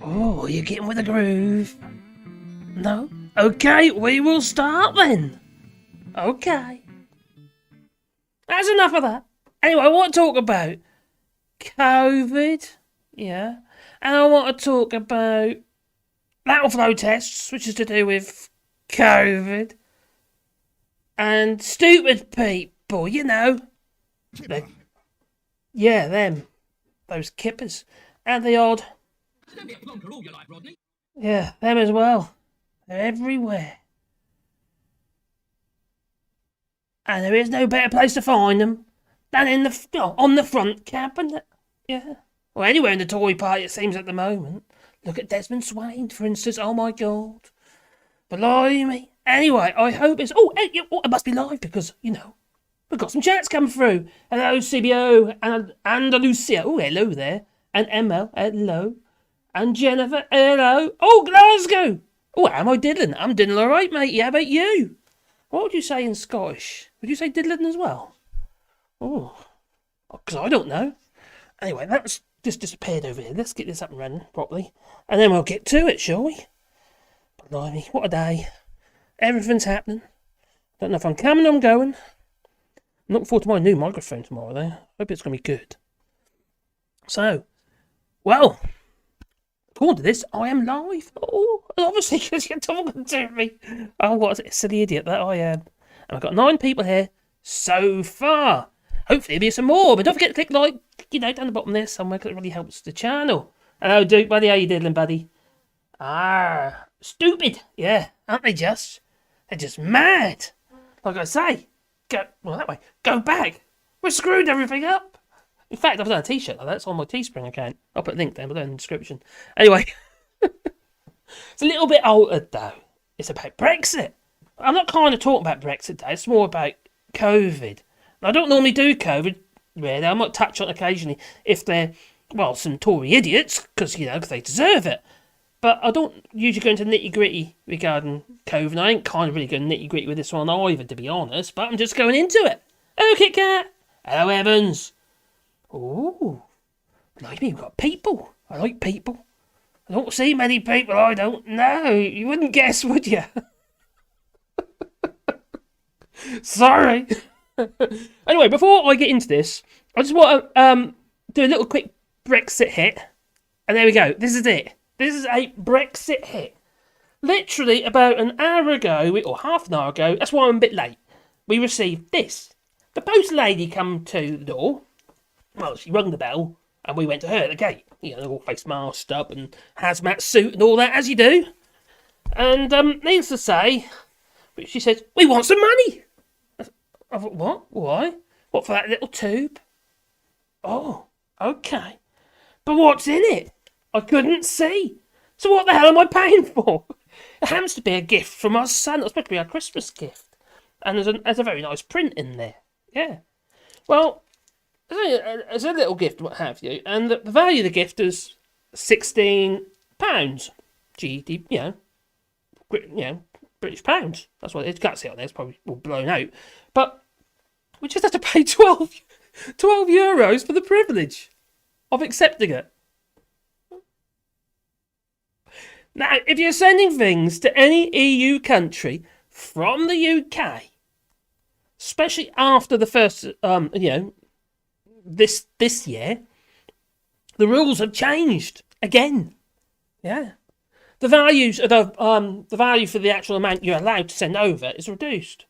Oh, you're getting with the groove. No? Okay, we will start then. Okay. That's enough of that. Anyway, I want to talk about COVID. Yeah. And I want to talk about lateral flow tests, which is to do with COVID. And stupid people, you know. Yeah, them. Those kippers. And the odd. Don't be a plonker all your life, Rodney. Yeah, them as well. They're everywhere. And there is no better place to find them than in on the front cabinet. Yeah. Well, anywhere in the Tory party, it seems, at the moment. Look at Desmond Swain, for instance. Oh, my God. Blimey. Anyway, I hope it's... Oh, it must be live because, you know, we've got some chats coming through. Hello, CBO and Andalusia. Oh, hello there. And ML, hello. And Jennifer, hello. Oh, Glasgow. Oh, how am I diddling? I'm diddling all right, mate. How about you? What would you say in Scottish? Would you say diddling as well? Oh, because I don't know. Anyway, that was just disappeared over here. Let's get this up and running properly. And then we'll get to it, shall we? Blimey, what a day. Everything's happening. Don't know if I'm coming or I'm going. I'm looking forward to my new microphone tomorrow, though. Hope it's going to be good. So, well, according to this, I am live. Oh, obviously, because you're talking to me. Oh, what a silly idiot that I am. And I've got 9 people here so far. Hopefully, there'll be some more. But don't forget to click like, you know, down the bottom there somewhere, because it really helps the channel. Hello, Duke, buddy. How you diddling, buddy? Ah, stupid. Yeah, aren't they just? They're just mad. Like I say, go, well, that way. Go back. We've screwed everything up. In fact, I've done a t-shirt like that. It's on my Teespring account. I'll put a link down below in the description. Anyway, it's a little bit altered, though. It's about Brexit. I'm not kind of talking about Brexit, though. It's more about COVID. I don't normally do COVID, really. I might touch on it occasionally if they're, well, some Tory idiots, because, you know, they deserve it. But I don't usually go into nitty-gritty regarding COVID. I ain't kind of really going nitty-gritty with this one either, to be honest. But I'm just going into it. Hello, Kit Kat. Hello, Evans. Ooh. Like me, we've got people. I like people. I don't see many people I don't know. You wouldn't guess, would you? Sorry. Anyway, before I get into this, I just want to do a little quick Brexit hit. And there we go. This is it. This is a Brexit hit. Literally about an hour ago, or half an hour ago, that's why I'm a bit late, we received this. The post lady come to the door. Well, she rung the bell, and we went to her at the gate. You know, all face masked up and hazmat suit and all that, as you do. And needless to say, she said, "We want some money." I thought, what? Why? What, for that little tube? Oh, okay. But what's in it? I couldn't see. So what the hell am I paying for? It happens to be a gift from our son. It's supposed to be our Christmas gift. And there's a very nice print in there. Yeah. Well, it's a little gift, what have you. And the value of the gift is £16. GD, you know, British pounds. That's what it is. You can't see it on there. It's probably all blown out. But we just have to pay 12 euros for the privilege of accepting it. Now, if you're sending things to any EU country from the UK, especially after the first, this year, the rules have changed again. Yeah, the values of the value for the actual amount you're allowed to send over is reduced.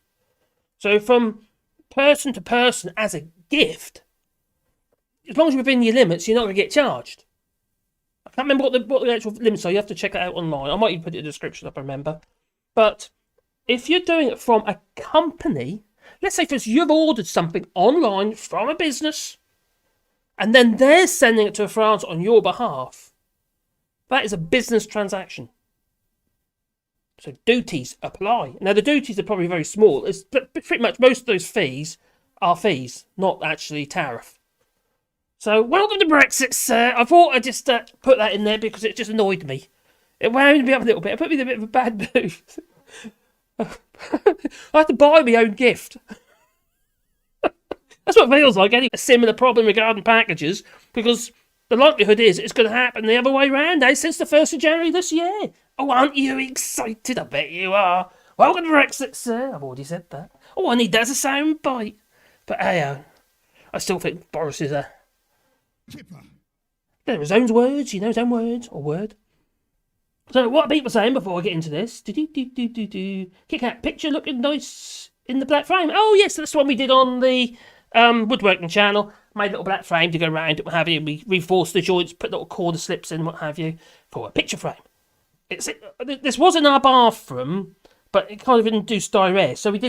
So from person to person as a gift, as long as you're within your limits, you're not going to get charged. I can't remember what the actual limits are. You have to check it out online. I might even put it in the description if I remember. But if you're doing it from a company, let's say for instance you've ordered something online from a business, and then they're sending it to France on your behalf, that is a business transaction. So duties apply. Now the duties are probably very small. It's pretty much most of those fees are fees, not actually tariff. So, welcome to Brexit, sir. I thought I'd just put that in there because it just annoyed me. It wound me up a little bit. It put me in a bit of a bad mood. I had to buy my own gift. That's what it feels like, any similar problem regarding packages, because the likelihood is it's going to happen the other way round, since the 1st of January this year. Oh, aren't you excited? I bet you are. Welcome to Brexit, sir. I've already said that. Oh, I need that as a sound bite. But hey, I still think Boris is a... Tipper. They're his own words, his own words, or word. So, what are people saying before I get into this? Kit Kat picture looking nice in the black frame. Oh, yes, that's the one we did on the woodworking channel. Made a little black frame to go around it, what have you. We reinforced the joints, put little corner slips in, what have you, for a picture frame. This was in our bathroom, but it kind of induced diarrhea, so we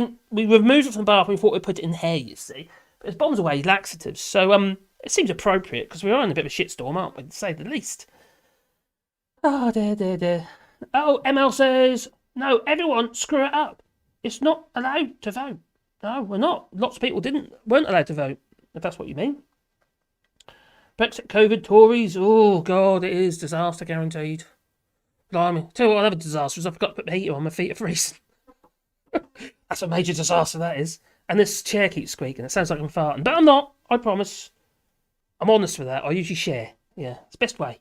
removed it from the bathroom. We thought we'd put it in here, you see. But it bombs away laxatives, so it seems appropriate because we are in a bit of a shitstorm, aren't we, to say the least. Oh, dear. Oh, ML says, no, everyone, screw it up. It's not allowed to vote. No, we're not. Lots of people weren't allowed to vote, if that's what you mean. Brexit, COVID, Tories. Oh, God, it is disaster guaranteed. Blimey. Tell you what, another disaster is I forgot to put the heater on. My feet are freezing. That's a major disaster, that is. And this chair keeps squeaking. It sounds like I'm farting. But I'm not. I promise. I'm honest with that. I usually share. Yeah, it's the best way.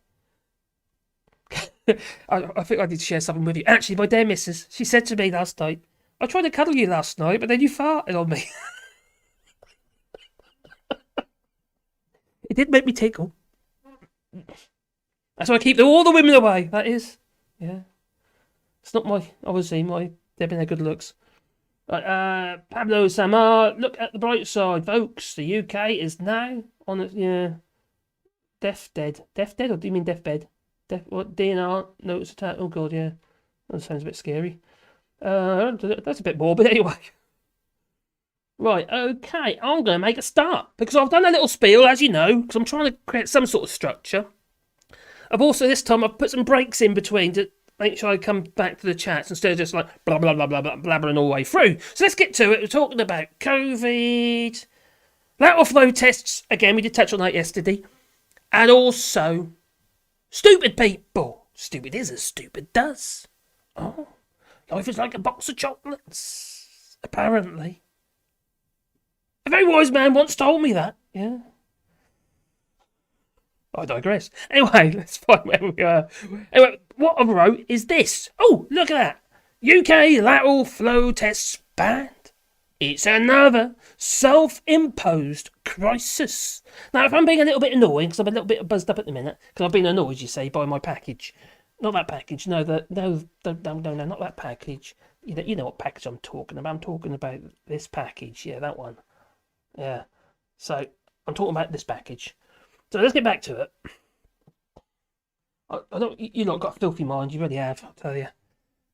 I think I need to share something with you. Actually, my dear missus, she said to me last night, I tried to cuddle you last night, but then you farted on me. It did make me tickle. That's why I keep all the women away, that is. Yeah. It's not they've been their good looks. Pablo Samar, look at the bright side, folks. The UK is now on deathbed. Deathbed, or do you mean deathbed? What, DNR notice attack? Oh god, yeah. That sounds a bit scary. That's a bit morbid anyway. Right, okay, I'm going to make a start. Because I've done a little spiel, as you know, because I'm trying to create some sort of structure. I've also, this time, I've put some breaks in between to make sure I come back to the chats instead of just like blah, blah, blah, blah, blah, blabbering all the way through. So let's get to it. We're talking about COVID, lateral flow tests. Again, we did touch on that yesterday. And also, stupid people. Stupid is as stupid does. Oh, life is like a box of chocolates. Apparently. A very wise man once told me that. Yeah. I digress. Anyway, let's find where we are. Anyway, what I wrote is this. Oh, look at that. UK lateral flow tests banned. It's another self-imposed crisis. Now, if I'm being a little bit annoying, because I'm a little bit buzzed up at the minute, because I've been annoyed, you say, by my package. Not that package. No, not that package. You know what package I'm talking about. I'm talking about this package. Yeah, that one. Yeah. So, I'm talking about this package. So let's get back to it. I don't, you lot got a filthy mind, you really have, I'll tell you.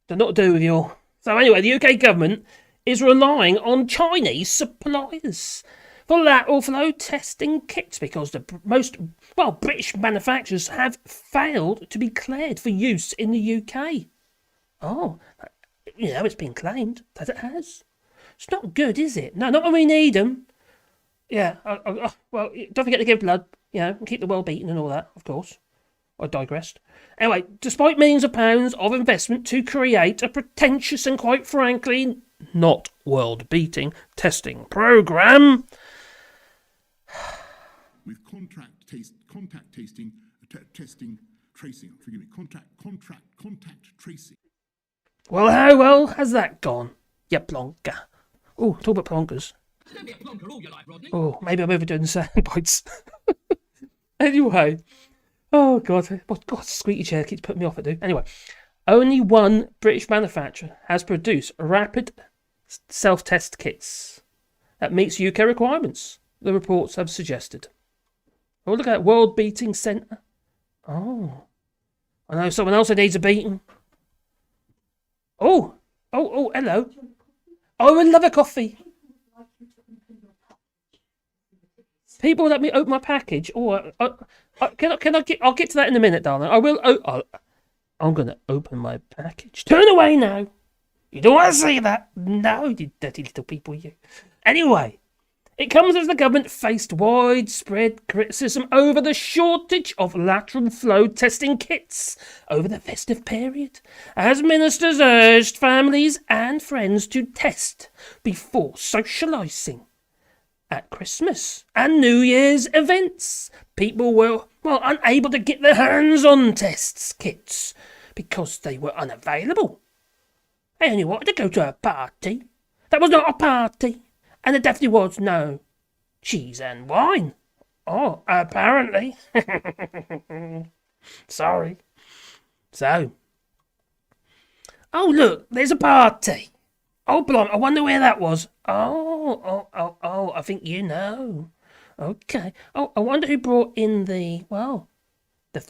They're not to do with your... So anyway, the UK government is relying on Chinese suppliers for lateral flow testing kits because the British manufacturers have failed to be cleared for use in the UK. Oh, it's been claimed that it has. It's not good, is it? No, not when we need them. Yeah, well, don't forget to give blood. And keep the well beaten and all that, of course. I digressed. Anyway, despite millions of pounds of investment to create a pretentious and quite frankly not world-beating testing programme. With contact tracing. Well, how well has that gone? You plonker. Oh, talk about plonkers. Don't be a plonker all your life, Rodney. Oh, maybe I'm overdoing the sound bites. Anyway. Oh, God. Squeaky chair keeps putting me off it, dude. Anyway. Only one British manufacturer has produced rapid self-test kits that meets UK requirements, the reports have suggested. Oh, look at that world-beating centre. Oh. I know someone else that needs a beating. Oh, hello. Oh, I love a coffee. People let me open my package. Oh, can I get? I'll get to that in a minute, darling. I will. I'm gonna open my package. Turn away now. You don't want to see that. No, you dirty little people, you. Anyway, it comes as the government faced widespread criticism over the shortage of lateral flow testing kits over the festive period, as ministers urged families and friends to test before socialising. At Christmas and New Year's events, people were well, unable to get their hands on tests kits because they were unavailable. They only wanted to go to a party. That was not a party. And there definitely was no cheese and wine. Oh, apparently. Sorry. So. Oh, look, there's a party. Oh, blimey, I wonder where that was. Oh, I think you know. Okay. Oh, I wonder who brought in the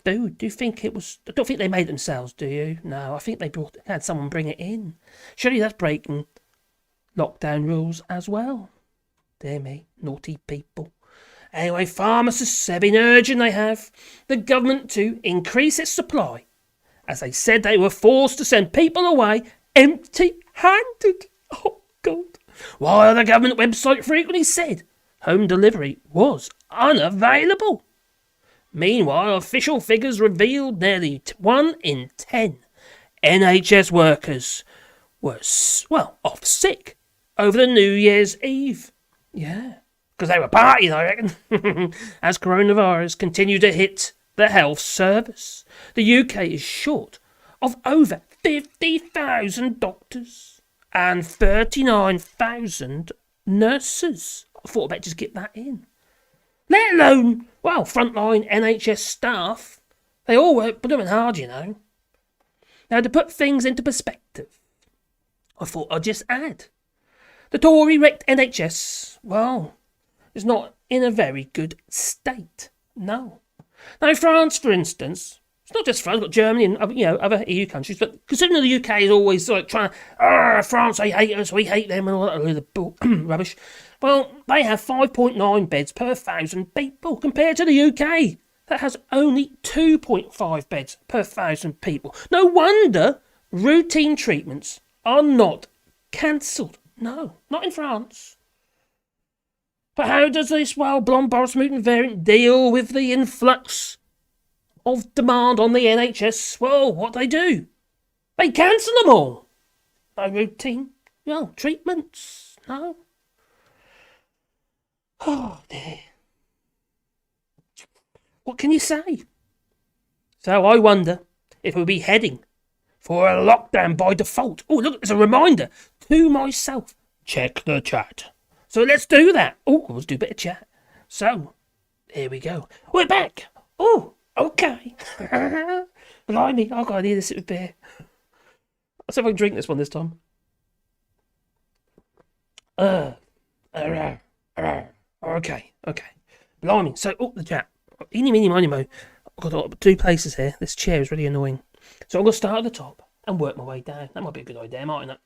food. Do you think it was... I don't think they made it themselves, do you? No, I think they had someone bring it in. Surely that's breaking lockdown rules as well. Dear me, naughty people. Anyway, pharmacists have been urging the government to increase its supply, as they said they were forced to send people away empty-handed. Oh, God. While the government website frequently said home delivery was unavailable. Meanwhile, official figures revealed nearly 1 in 10 NHS workers were, off sick over the New Year's Eve. Yeah, because they were partying, I reckon. As coronavirus continued to hit the health service, the UK is short of over 50,000 doctors and 39,000 nurses. I thought I'd better just get that in. Let alone, frontline NHS staff. They all work blooming hard, you know. Now, to put things into perspective, I thought I'd just add. The Tory-wrecked NHS, is not in a very good state. No. Now, France, for instance, it's not just France, but Germany and other EU countries, but considering the UK is always like trying to, France, they hate us, we hate them, and all that rubbish. Well, they have 5.9 beds per 1,000 people, compared to the UK, that has only 2.5 beds per 1,000 people. No wonder routine treatments are not cancelled. No, not in France. But how does this blonde Boris mutant variant deal with the influx of demand on the NHS? Well, what they do? They cancel them all. No routine, treatments, no. Oh, dear. What can you say? So I wonder if we'll be heading for a lockdown by default. Oh, look, there's a reminder to myself. Check the chat. So let's do that. Oh, let's do a bit of chat. So, here we go. We're back. Oh, okay. Blimey, I've got to need a sip of beer. I'll see if I can drink this one this time. Okay. Blimey. So, the chat. Eeny, meeny, miny, mo. I've got 2 places here. This chair is really annoying. So I'm going to start at the top and work my way down. That might be a good idea, mightn't it?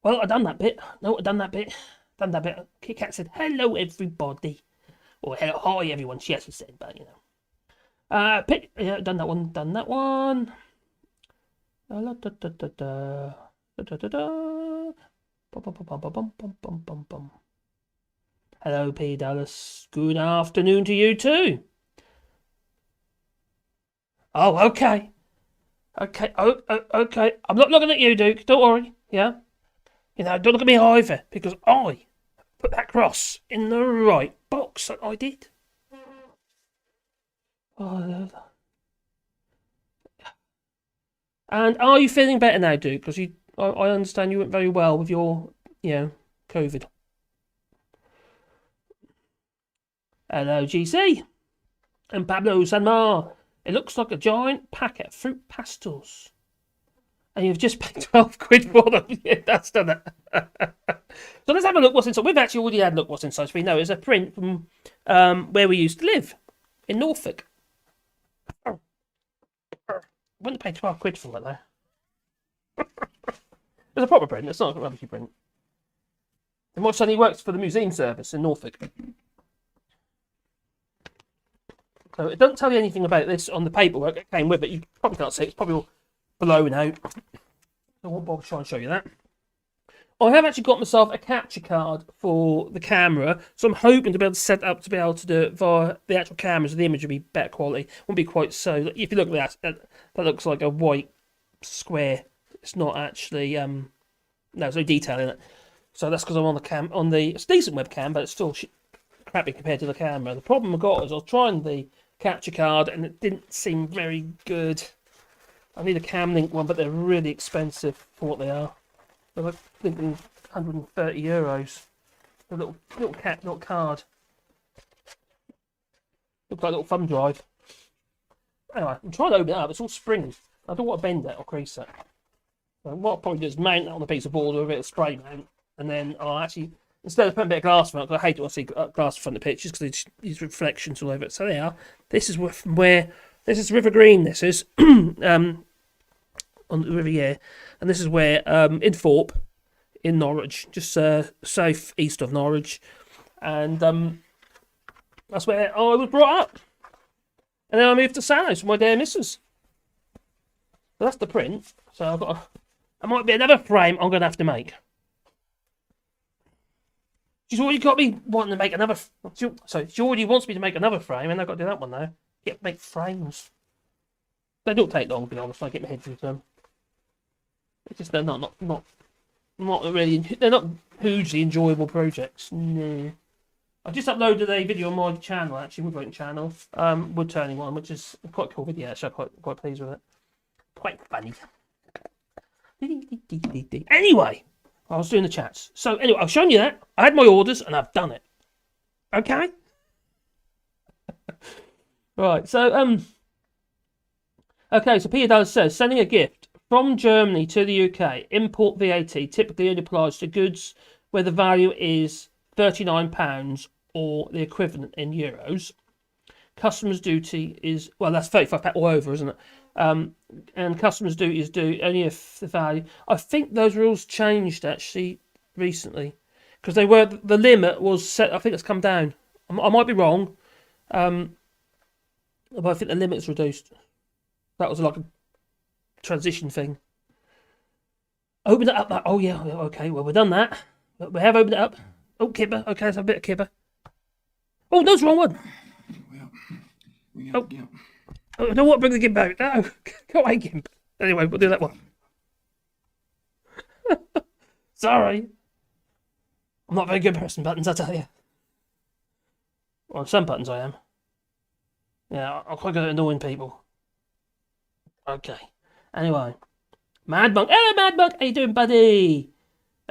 Well, I've done that bit. No, I've done that bit. Kit Kat said, hello, everybody. Or hello, hi, everyone. She actually said, but, done that one. Hello, P. Dallas. Good afternoon to you, too. Oh, okay. Okay. I'm not looking at you, Duke. Don't worry. Yeah? Don't look at me either, because I put that cross in the right box. That I did. Oh, and are you feeling better now, Duke? Because I understand you went very well with your, COVID. Hello, GC. And Pablo Sanmar. It looks like a giant packet of fruit pastels. And you've just paid 12 quid for them. Yeah, that's done that. So let's have a look what's inside. We've actually already had a look what's inside. So we know it's a print from where we used to live, in Norfolk. I wouldn't pay 12 quid for it, though. It's a proper print. It's not a rubbishy print. And my son, he works for the museum service in Norfolk. So it doesn't tell you anything about this on the paperwork that came with it. You probably can't see it. It's probably all blown out. So I'll try and show you that. I have actually got myself a capture card for the camera, so I'm hoping to be able to set up to be able to do it via the actual camera, so the image will be better quality. Won't be quite so. If you look at that looks like a white square. It's not actually. No, there's no detail in it. So that's because I'm on the. It's a decent webcam, but it's still crappy compared to the camera. The problem I got is I was trying the capture card, and it didn't seem very good. I need a Camlink one, but they're really expensive for what they are. They're like thinking €130. A little card. Looks like a little thumb drive. Anyway, I'm trying to open it up. It's all springy. I don't want to bend it or crease it. So what I'll probably do is mount it on a piece of board with a bit of spray mount, and then I'll actually, instead of putting a bit of glass on it, because I hate it when I see glass in front of the pictures because these reflections all over it. So they are. This is where this is River Green. This is on the River Yare, and this is where in Thorpe, in Norwich, just south east of Norwich, and that's where I was brought up. And then I moved to Sanos with my dear missus. So that's the print. So that might be another frame I'm going to have to make. She's already got me wanting to make another. So she already wants me to make another frame, and I've got to do that one now. Make frames. They don't take long, to be honest. I get my head into them. It's just they're not really. They're not hugely enjoyable projects. No. I just uploaded a video on my channel, actually, woodworking channel, wood turning one, which is quite a cool video. Actually, I'm quite pleased with it. Quite funny. Anyway, I was doing the chats. So anyway, I've shown you that. I had my orders and I've done it. Okay. Right. So okay. So Peter Dallas says sending a gift from Germany to the UK. Import VAT typically only applies to goods where the value is £39 or the equivalent in euros. Customs duty is, well, that's £35 all over, isn't it? And customs duty is due only if the value. I think those rules changed actually recently because the limit was set. I think it's come down. I might be wrong, but I think the limit's reduced. That was like a transition thing. Open it up. Oh yeah, okay. Well, we've done that. We have opened it up. Oh, kipper. Okay, that's a bit of kipper. Oh, no, it's the wrong one. Oh, I don't want to bring the gimp out. No, go away, gimp. Anyway, we'll do that one. Sorry. I'm not very good at pressing buttons, I tell you. Well, some buttons I am. Yeah, I'm quite good at annoying people. Okay. Anyway. Mad Monk. Hello, Mad Monk. How you doing, buddy?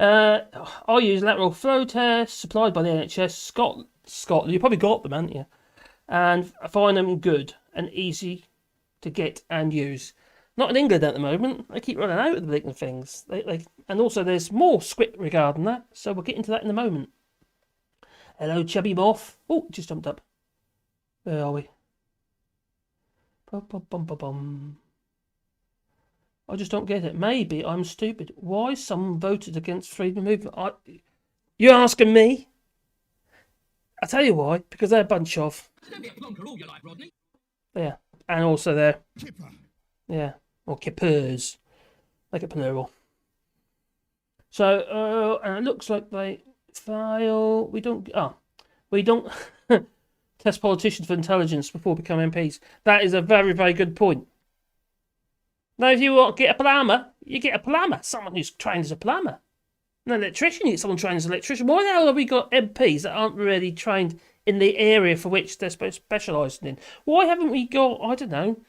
I use lateral flow tests supplied by the NHS Scotland. You probably got them, haven't you? And I find them good and easy to get and use. Not in England at the moment. They keep running out of the blinking things. And also there's more script regarding that, so we'll get into that in a moment. Hello, Chubby Moth. Oh, just jumped up. Where are we? Bum. I just don't get it. Maybe I'm stupid. Why someone voted against freedom movement? You're asking me? I'll tell you why. Because they're a bunch of... Don't be a plonker all your life, Rodney. Yeah. And also they're... Kipper. Yeah. Or kippers. Like a plural. So, and it looks like they fail. We don't test politicians for intelligence before becoming MPs. That is a very, very good point. Now, if you want to get a plumber, you get a plumber. Someone who's trained as a plumber. An electrician, you get someone trained as an electrician. Why the hell have we got MPs that aren't really trained in the area for which they're specialising in? Why haven't we got, I don't know,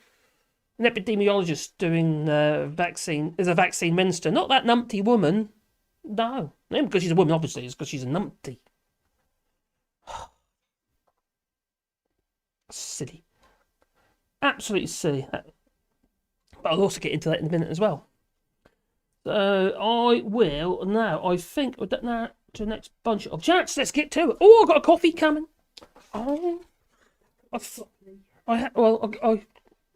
an epidemiologist doing vaccine, as a vaccine minister? Not that numpty woman. No. Not because she's a woman, obviously. It's because she's a numpty. Silly. Absolutely silly. But I'll also get into that in a minute as well. So I will now. I think we're now to the next bunch of chats. Let's get to it. Oh, I've got a coffee coming. Oh,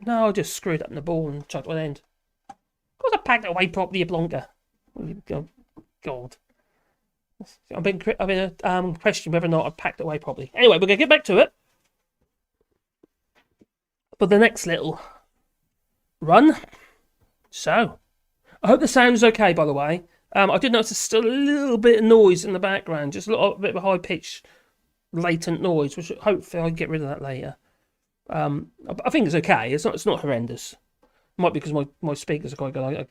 no, I just screwed up in the ball and chucked one end. Of course, I packed it away properly, you blonker. God, I've been questioning whether or not I packed it away properly. Anyway, we're gonna get back to it. For the next little run. So, I hope the sound is okay, by the way. I did notice still a little bit of noise in the background, just a little bit of a high-pitched, latent noise, which hopefully I can get rid of that later. I think it's okay. It's not horrendous. It might be because my speakers are quite good.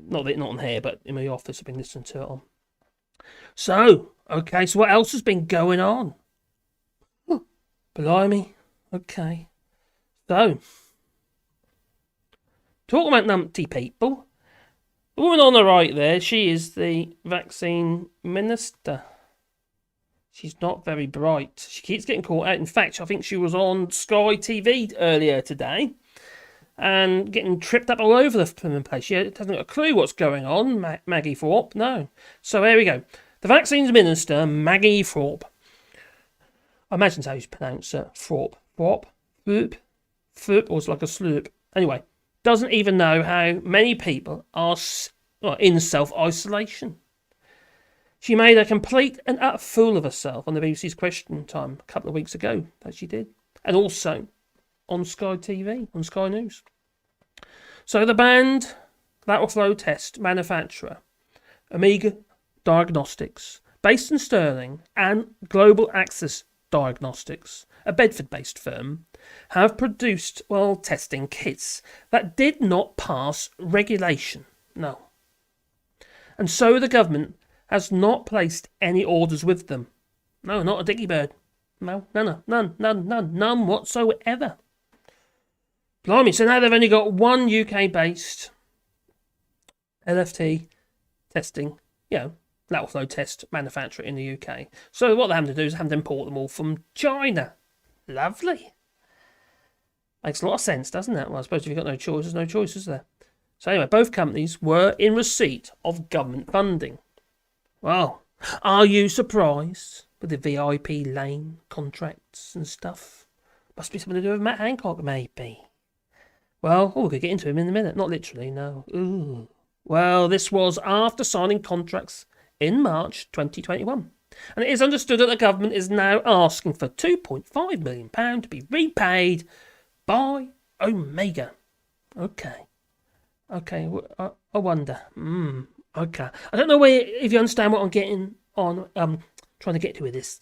Not on here, but in my office I've been listening to it on. So, okay, so what else has been going on? Blimey. Okay. So, talking about numpty people, the woman on the right there, she is the vaccine minister. She's not very bright. She keeps getting caught out. In fact, I think she was on Sky TV earlier today and getting tripped up all over the place. She hasn't got a clue what's going on, Maggie Thorpe. No. So here we go. The vaccines minister, Maggie Thorpe. I imagine that's how you pronounce it. Thorpe. Thorpe. Thorpe. Or it's like a slurp. Anyway, doesn't even know how many people are in self-isolation. She made a complete and utter fool of herself on the BBC's Question Time a couple of weeks ago, that she did. And also on Sky TV, on Sky News. So the banned lateral flow test manufacturer, Omega Diagnostics, based in Stirling, and Global Access Diagnostics, a Bedford-based firm, have produced, testing kits that did not pass regulation. No. And so the government has not placed any orders with them. No, not a dicky bird. No, none whatsoever. Blimey, so now they've only got one UK-based LFT testing, lateral flow test manufacturer in the UK. So what they have to do is have to import them all from China. Lovely. Makes a lot of sense, doesn't it? Well, I suppose if you've got no choice, there's no choice, is there? So anyway, both companies were in receipt of government funding. Well, are you surprised with the VIP lane contracts and stuff? Must be something to do with Matt Hancock, maybe. Well, we could get into him in a minute. Not literally, no. Ooh. Well, this was after signing contracts in March 2021. And it is understood that the government is now asking for £2.5 million to be repaid by Omega. Okay, I wonder. Okay. I don't know if you understand what I'm getting on, trying to get to with this,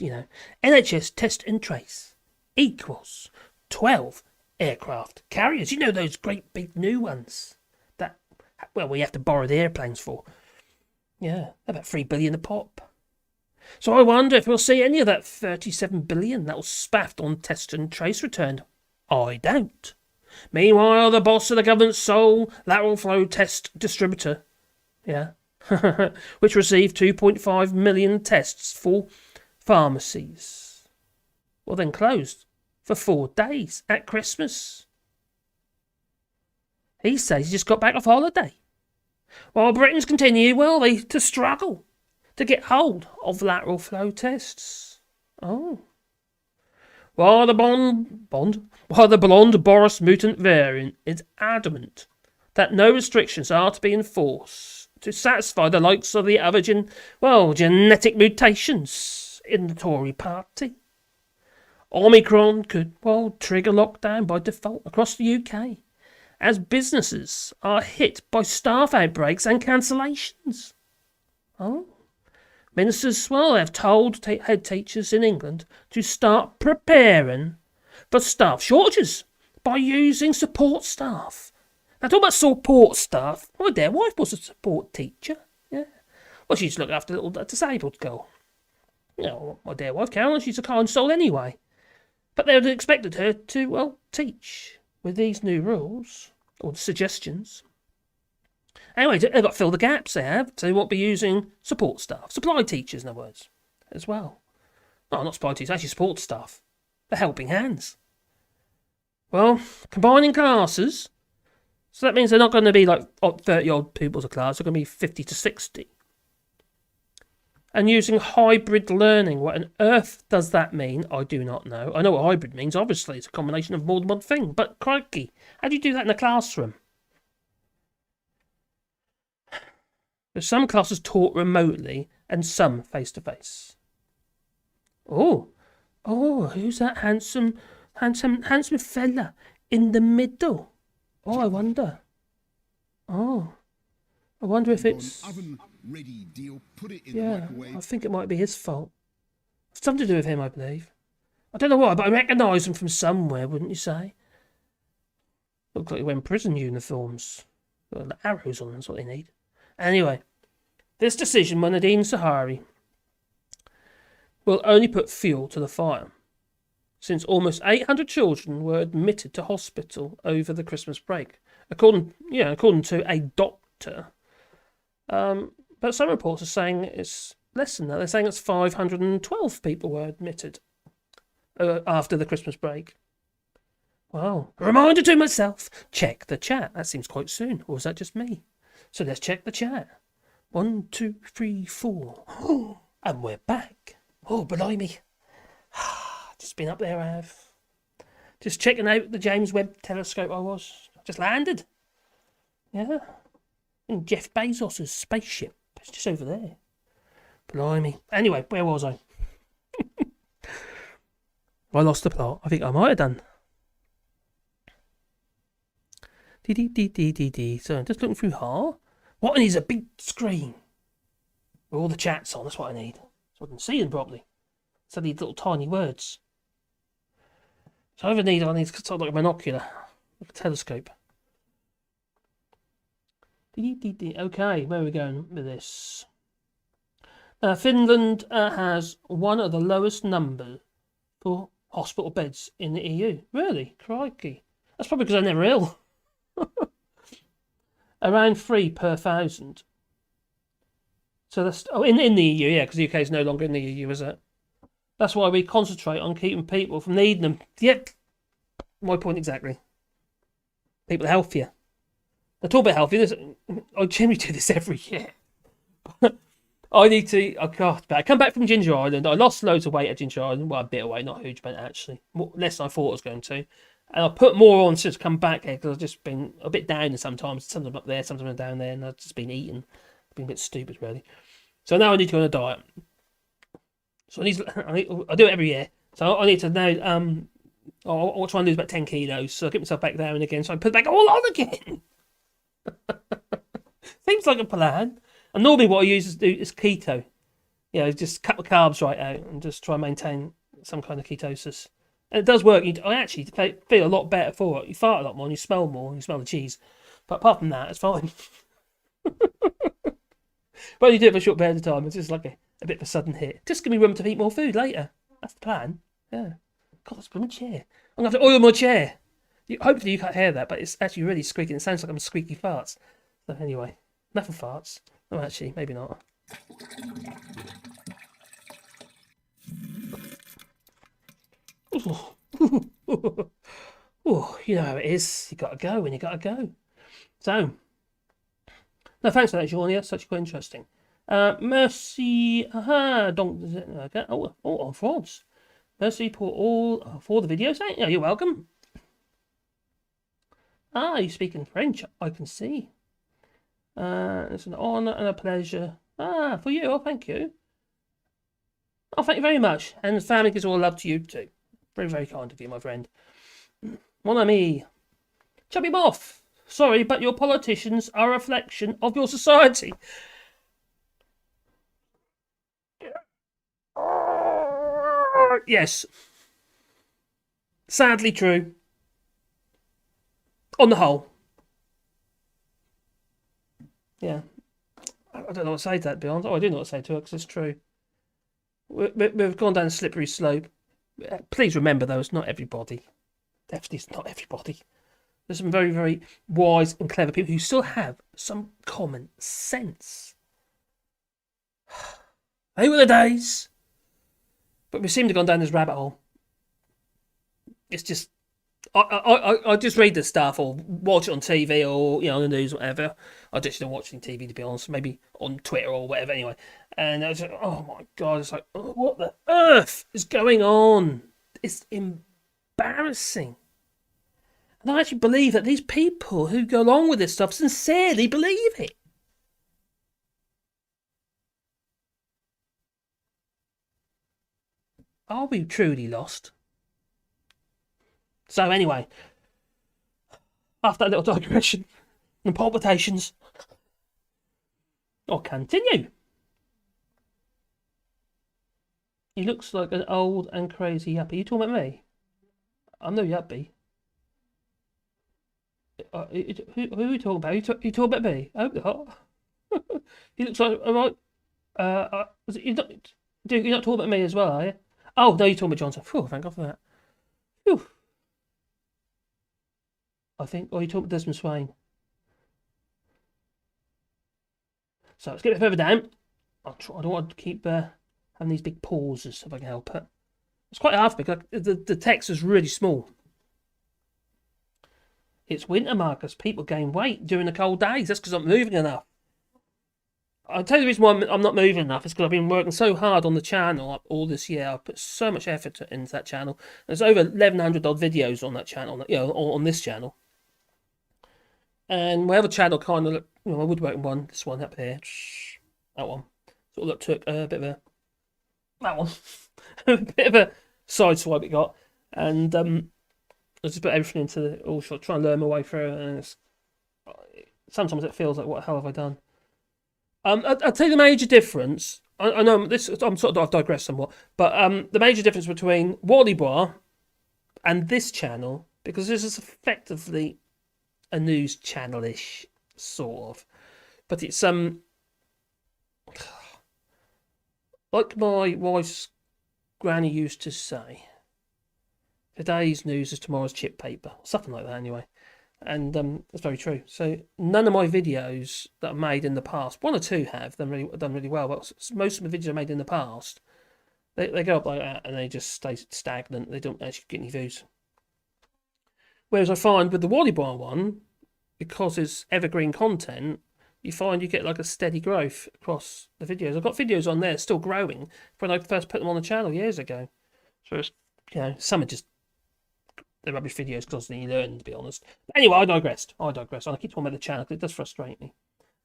NHS test and trace equals 12 aircraft carriers. You know, those great big new ones that, we have to borrow the airplanes for. Yeah, about $3 billion a pop. So I wonder if we'll see any of that $37 billion that was spaffed on test and trace returned. I don't. Meanwhile, the boss of the government's sole lateral flow test distributor, which received 2.5 million tests for pharmacies, then closed for 4 days at Christmas. He says he just got back off holiday. While Britons continue, to struggle to get hold of lateral flow tests. Oh. While the blonde Boris mutant variant is adamant that no restrictions are to be enforced to satisfy the likes of the other genetic mutations in the Tory party. Omicron could, trigger lockdown by default across the UK as businesses are hit by staff outbreaks and cancellations. Oh. Ministers, have told head teachers in England to start preparing for staff shortages by using support staff. Now, talk about support staff. My dear wife was a support teacher. Yeah. Well, she used to look after a little disabled girl. My dear wife, Carolyn, she's a kind soul anyway. But they would have expected her to, teach with these new rules, or suggestions. Anyway, they've got to fill the gaps they have, so they won't be using support staff. Supply teachers, in other words, as well. No, not supply teachers, actually support staff. The helping hands. Well, combining classes, so that means they're not going to be like 30-odd pupils a class, they're going to be 50 to 60. And using hybrid learning. What on earth does that mean? I do not know. I know what hybrid means, obviously. It's a combination of more than one thing. But crikey, how do you do that in a classroom? There's some classes taught remotely and some face-to-face. Oh, who's that handsome fella in the middle? Oh, I wonder. Oh, I wonder if it's... Oven-ready deal. Put it in the microwave. I think it might be his fault. It's something to do with him, I believe. I don't know why, but I recognise him from somewhere, wouldn't you say? Looks like he wearing prison uniforms. Got the arrows on them, that's what they need. Anyway, this decision by Nadine Sahari will only put fuel to the fire. since almost 800 children were admitted to hospital over the Christmas break, according to a doctor. But some reports are saying it's less than that. They're saying it's 512 people were admitted after the Christmas break. Wow. A reminder to myself, check the chat. That seems quite soon. Or was that just me? So let's check the chat. 1, 2, 3, 4. Oh, and we're back. Oh, blimey. Just been up there, I have. Just checking out the James Webb telescope I just landed. Yeah. In Jeff Bezos' spaceship. It's just over there. Blimey. Anyway, where was I? I lost the plot. I think I might have done. So I'm just looking through What I need is a big screen with all the chats on. That's what I need. So I can see them properly. So I need little tiny words. So I need sort of like a binocular, like a telescope. Okay, where are we going with this? Finland has one of the lowest numbers for hospital beds in the EU. Really? Crikey. That's probably because they're never ill. Around 3 per 1,000. So that's in the EU, yeah, because the UK is no longer in the EU, is it? That's why we concentrate on keeping people from needing them. Yep, my point exactly. People are healthier. They talk about healthy. I generally do this every year. I need to. Oh God! I come back from Ginger Island. I lost loads of weight at Ginger Island. Well, a bit of weight, not a huge amount actually. Less than I thought I was going to. And I put more on since come back here because I've just been a bit down sometimes. Sometimes I'm up there, sometimes I'm down there, and I've just been eating. Been a bit stupid really. So now I need to go on a diet. So I do it every year. So I need to now. I'll try and lose about 10 kilos. So I get myself back down again. So I put it back all on again. Seems like a plan. And normally what I use is keto. You know, just cut the carbs right out and just try and maintain some kind of ketosis. And it does work. I actually feel a lot better for it. You fart a lot more and you smell more and you smell the cheese. But apart from that, it's fine. But you do it for a short period of time. It's just like a bit of a sudden hit. Just give me room to eat more food later. That's the plan. Yeah. God, that's my chair. I'm going to have to oil my chair. Hopefully you can't hear that, but it's actually really squeaking. It sounds like I'm squeaky farts. So anyway, enough of farts. No, actually, maybe not. Oh, you know how it is. You got to go when you got to go. So, no, thanks for that, Jaunia. Such quite interesting. Mercy, okay. On France. Mercy for the videos. Yeah, you're welcome. You speak in French. I can see. It's an honour and a pleasure. For you. Oh, thank you. Oh, thank you very much. And the family gives all love to you too. Very, very kind of you, my friend. Mon ami. Chubby Moth. Sorry, but your politicians are a reflection of your society. Yes. Sadly true. On the whole. Yeah. I don't know what to say to that, to be honest. I do know what to say to it, because it's true. We've gone down a slippery slope. Please remember, though, it's not everybody. Definitely it's not everybody. There's some very, very wise and clever people who still have some common sense. They were the days. But we seem to have gone down this rabbit hole. It's just... I just read the stuff or watch it on TV or, on the news, whatever. I just don't watch any TV, to be honest. Maybe on Twitter or whatever, anyway. And I was like, oh my God, it's like, what the earth is going on? It's embarrassing. And I actually believe that these people who go along with this stuff sincerely believe it. Are we truly lost? So anyway, after that little digression and palpitations, I'll continue. He looks like an old and crazy yuppie. You talking about me? I'm no yuppie. Who are you talking about? You talking about me? I hope not. He looks like alright. You're not talking about me as well, are you? Oh no, you're talking about Johnson. Phew, thank God for that. Whew. I think. Oh, you talked about Desmond Swain. So let's get a bit further down. I don't want to keep having these big pauses if I can help it. It's quite hard for me because the text is really small. It's winter, Marcus. People gain weight during the cold days. That's because I'm moving enough. I'll tell you the reason why I'm not moving enough is because I've been working so hard on the channel all this year. I've put so much effort into that channel. There's over 1,100 odd videos on that channel, on this channel. And my other channel kind of, my woodworking one, this one up here, that one, sort of took a bit of a, that one, a bit of a side swipe it got. And I just put everything into the all shot, trying to learn my way through it, and sometimes it feels like, what the hell have I done? I'll tell you the major difference. I know this. I've digressed somewhat, but the major difference between Wally Bois and this channel, because this is effectively a news channel-ish sort of, but it's like my wife's granny used to say, today's news is tomorrow's chip paper, something like that anyway. And that's very true. So none of my videos that I've made in the past, one or two have done really well, but most of the videos I made in the past, they go up like that and they just stay stagnant. They don't actually get any views. Whereas I find with the Wally Bois one, because it's evergreen content, you find you get like a steady growth across the videos. I've got videos on there still growing when I first put them on the channel years ago. So it's, some are just the rubbish videos because you learn, to be honest. But anyway, I digressed. And I keep talking about the channel because it does frustrate me.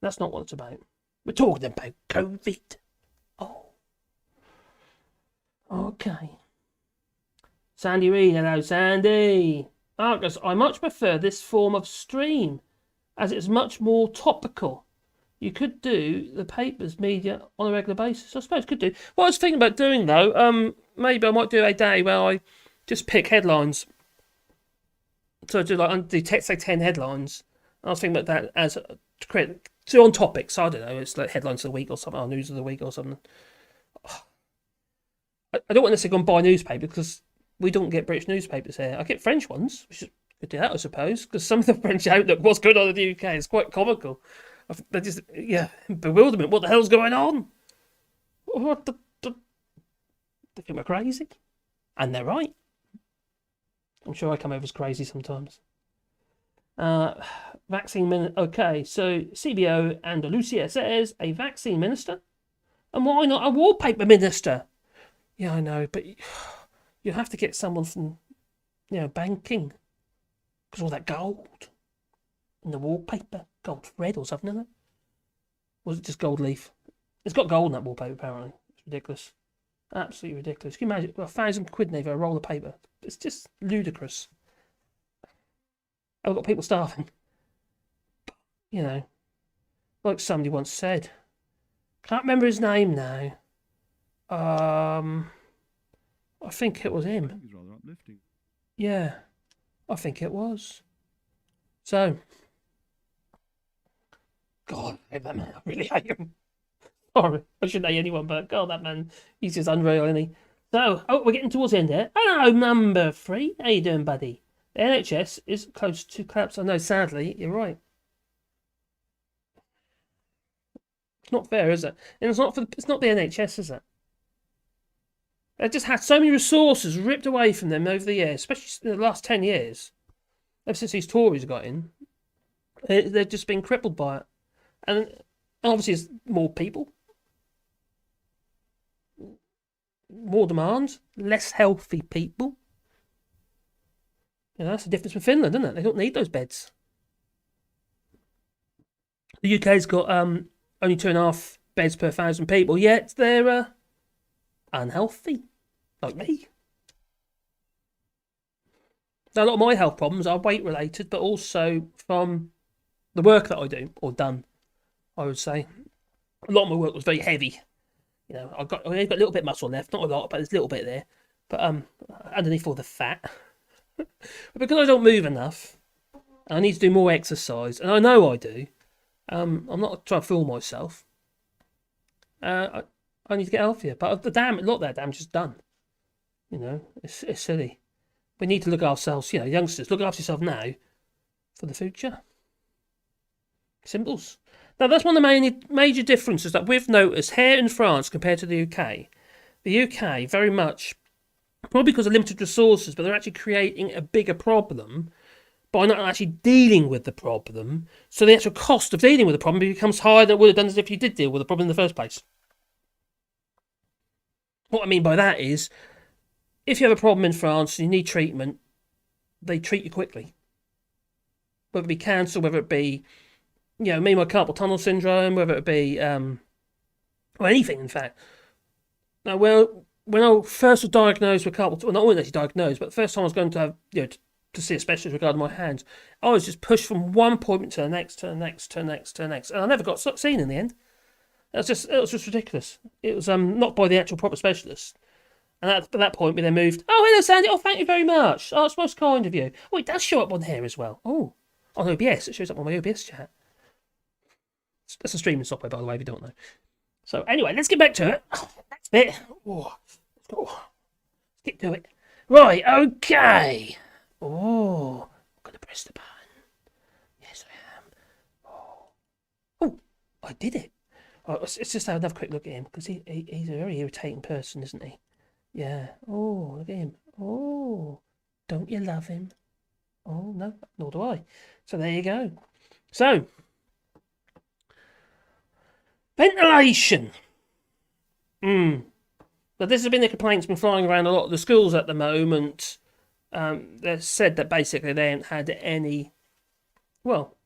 That's not what it's about. We're talking about COVID. Oh. Okay. Sandy Reed, hello Sandy. Marcus, I much prefer this form of stream as it's much more topical. You could do the papers media on a regular basis. I suppose could do. What I was thinking about doing though, maybe I might do a day where I just pick headlines. So I do say 10 headlines. I was thinking about that as to create on topics. I don't know. It's like headlines of the week or something, or news of the week or something. I don't want to go and buy a newspaper because we don't get British newspapers here. I get French ones, which could do that, I suppose, because some of the French outlook, what's going on in the UK, is quite comical. They're just, bewilderment. What the hell's going on? What the? They think we're crazy, and they're right. I'm sure I come over as crazy sometimes. Vaccine okay, so CBO Andalusia says a vaccine minister, and why not a wallpaper minister? Yeah, I know, but you have to get someone from, banking, because all that gold in the wallpaper, gold thread or something, isn't it? Was it just gold leaf? It's got gold in that wallpaper apparently. It's ridiculous, absolutely ridiculous. Can you imagine £1,000 for a roll of paper? It's just ludicrous. I've got people starving. Like somebody once said. Can't remember his name now. I think it was him. He's rather uplifting. Yeah, I think it was. So, God, I hate that man. I really hate him. Sorry, I shouldn't hate anyone, but God, that man, he's just unreal, isn't he? So, we're getting towards the end here. Hello, number 3. How you doing, buddy? The NHS is close to collapse. I know, sadly, you're right. It's not fair, is it? And it's not the NHS, is it? They've just had so many resources ripped away from them over the years, especially in the last 10 years. Ever since these Tories got in, they've just been crippled by it. And obviously, it's more people, more demand, less healthy people. That's the difference with Finland, isn't it? They don't need those beds. The UK's got only 2.5 beds per 1,000 people, yet they're unhealthy, like me. Now, a lot of my health problems are weight related, but also from the work that I do, or done, I would say. A lot of my work was very heavy. I've got a little bit of muscle left, not a lot, but there's a little bit there. But underneath all the fat. But because I don't move enough, I need to do more exercise, and I know I do. I'm not trying to fool myself. I need to get healthier, but a lot of that damage is done. It's silly. We need to look ourselves, youngsters, look after yourself now for the future. Symbols. Now, that's one of the major differences that we've noticed here in France compared to the UK. The UK, very much, probably because of limited resources, but they're actually creating a bigger problem by not actually dealing with the problem. So the actual cost of dealing with the problem becomes higher than it would have done as if you did deal with the problem in the first place. What I mean by that is, if you have a problem in France and you need treatment, they treat you quickly. Whether it be cancer, whether it be, me and my carpal tunnel syndrome, whether it be, or anything, in fact. Now, when I first was diagnosed with carpal tunnel, not only actually diagnosed, but the first time I was going to have, to see a specialist regarding my hands, I was just pushed from one appointment to the next, to the next, to the next, to the next, and I never got seen in the end. It was just ridiculous. It was not by the actual proper specialist. And at that point, we then moved. Oh, hello, Sandy. Oh, thank you very much. Oh, it's most kind of you. Oh, it does show up on here as well. Oh, on OBS. It shows up on my OBS chat. That's a streaming software, by the way, if you don't know. So, anyway, let's get back to it. That's it. Oh, let's get to it. Right, okay. Oh, I'm going to press the button. Yes, I am. Oh, I did it. Oh, let's just have another quick look at him, because he's a very irritating person, isn't he? Yeah. Oh, look at him. Oh, don't you love him? Oh, no, nor do I. So there you go. So, ventilation. Now, this has been the complaints been flying around a lot of the schools at the moment. They've said that basically they haven't had any, help.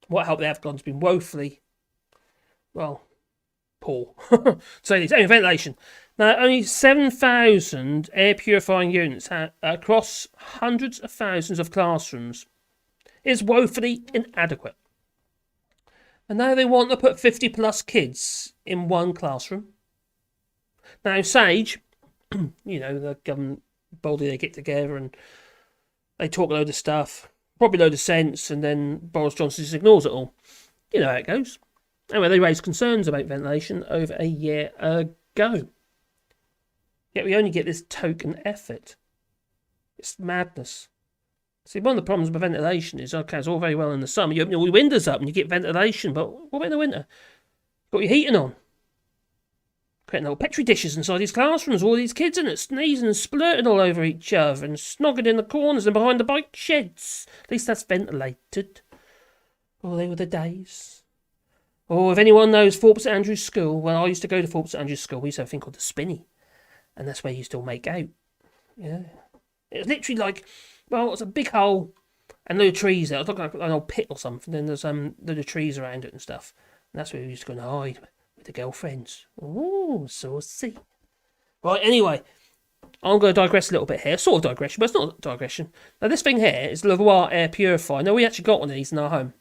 What help they have got has been woefully, poor. So, ventilation. Now, only 7,000 air purifying units across hundreds of thousands of classrooms is woefully inadequate. And now they want to put 50 plus kids in one classroom. Now, Sage, the government body, they get together and they talk a load of stuff, probably a load of sense, and then Boris Johnson just ignores it all. You know how it goes. Anyway, they raised concerns about ventilation over a year ago. Yet we only get this token effort. It's madness. See, one of the problems with ventilation is, okay, it's all very well in the summer. You open all your windows up and you get ventilation, but what about in the winter? You've got your heating on. Creating little petri dishes inside these classrooms, all these kids in it, sneezing and splurting all over each other and snogging in the corners and behind the bike sheds. At least that's ventilated. Oh, they were the days. Oh, if anyone knows Fort St Andrews School, well, I used to go to Fort St Andrews School. We used to have a thing called the Spinney. And that's where you still make out. Yeah. It was literally like, it's a big hole and load of trees there. It looked like an old pit or something. Then there's load of trees around it and stuff. And that's where we used to go and hide with the girlfriends. Oh, saucy. Right, anyway, I'm going to digress a little bit here. Sort of digression, but it's not a digression. Now, this thing here is the Levoir air purifier. Now, we actually got one of these in our home.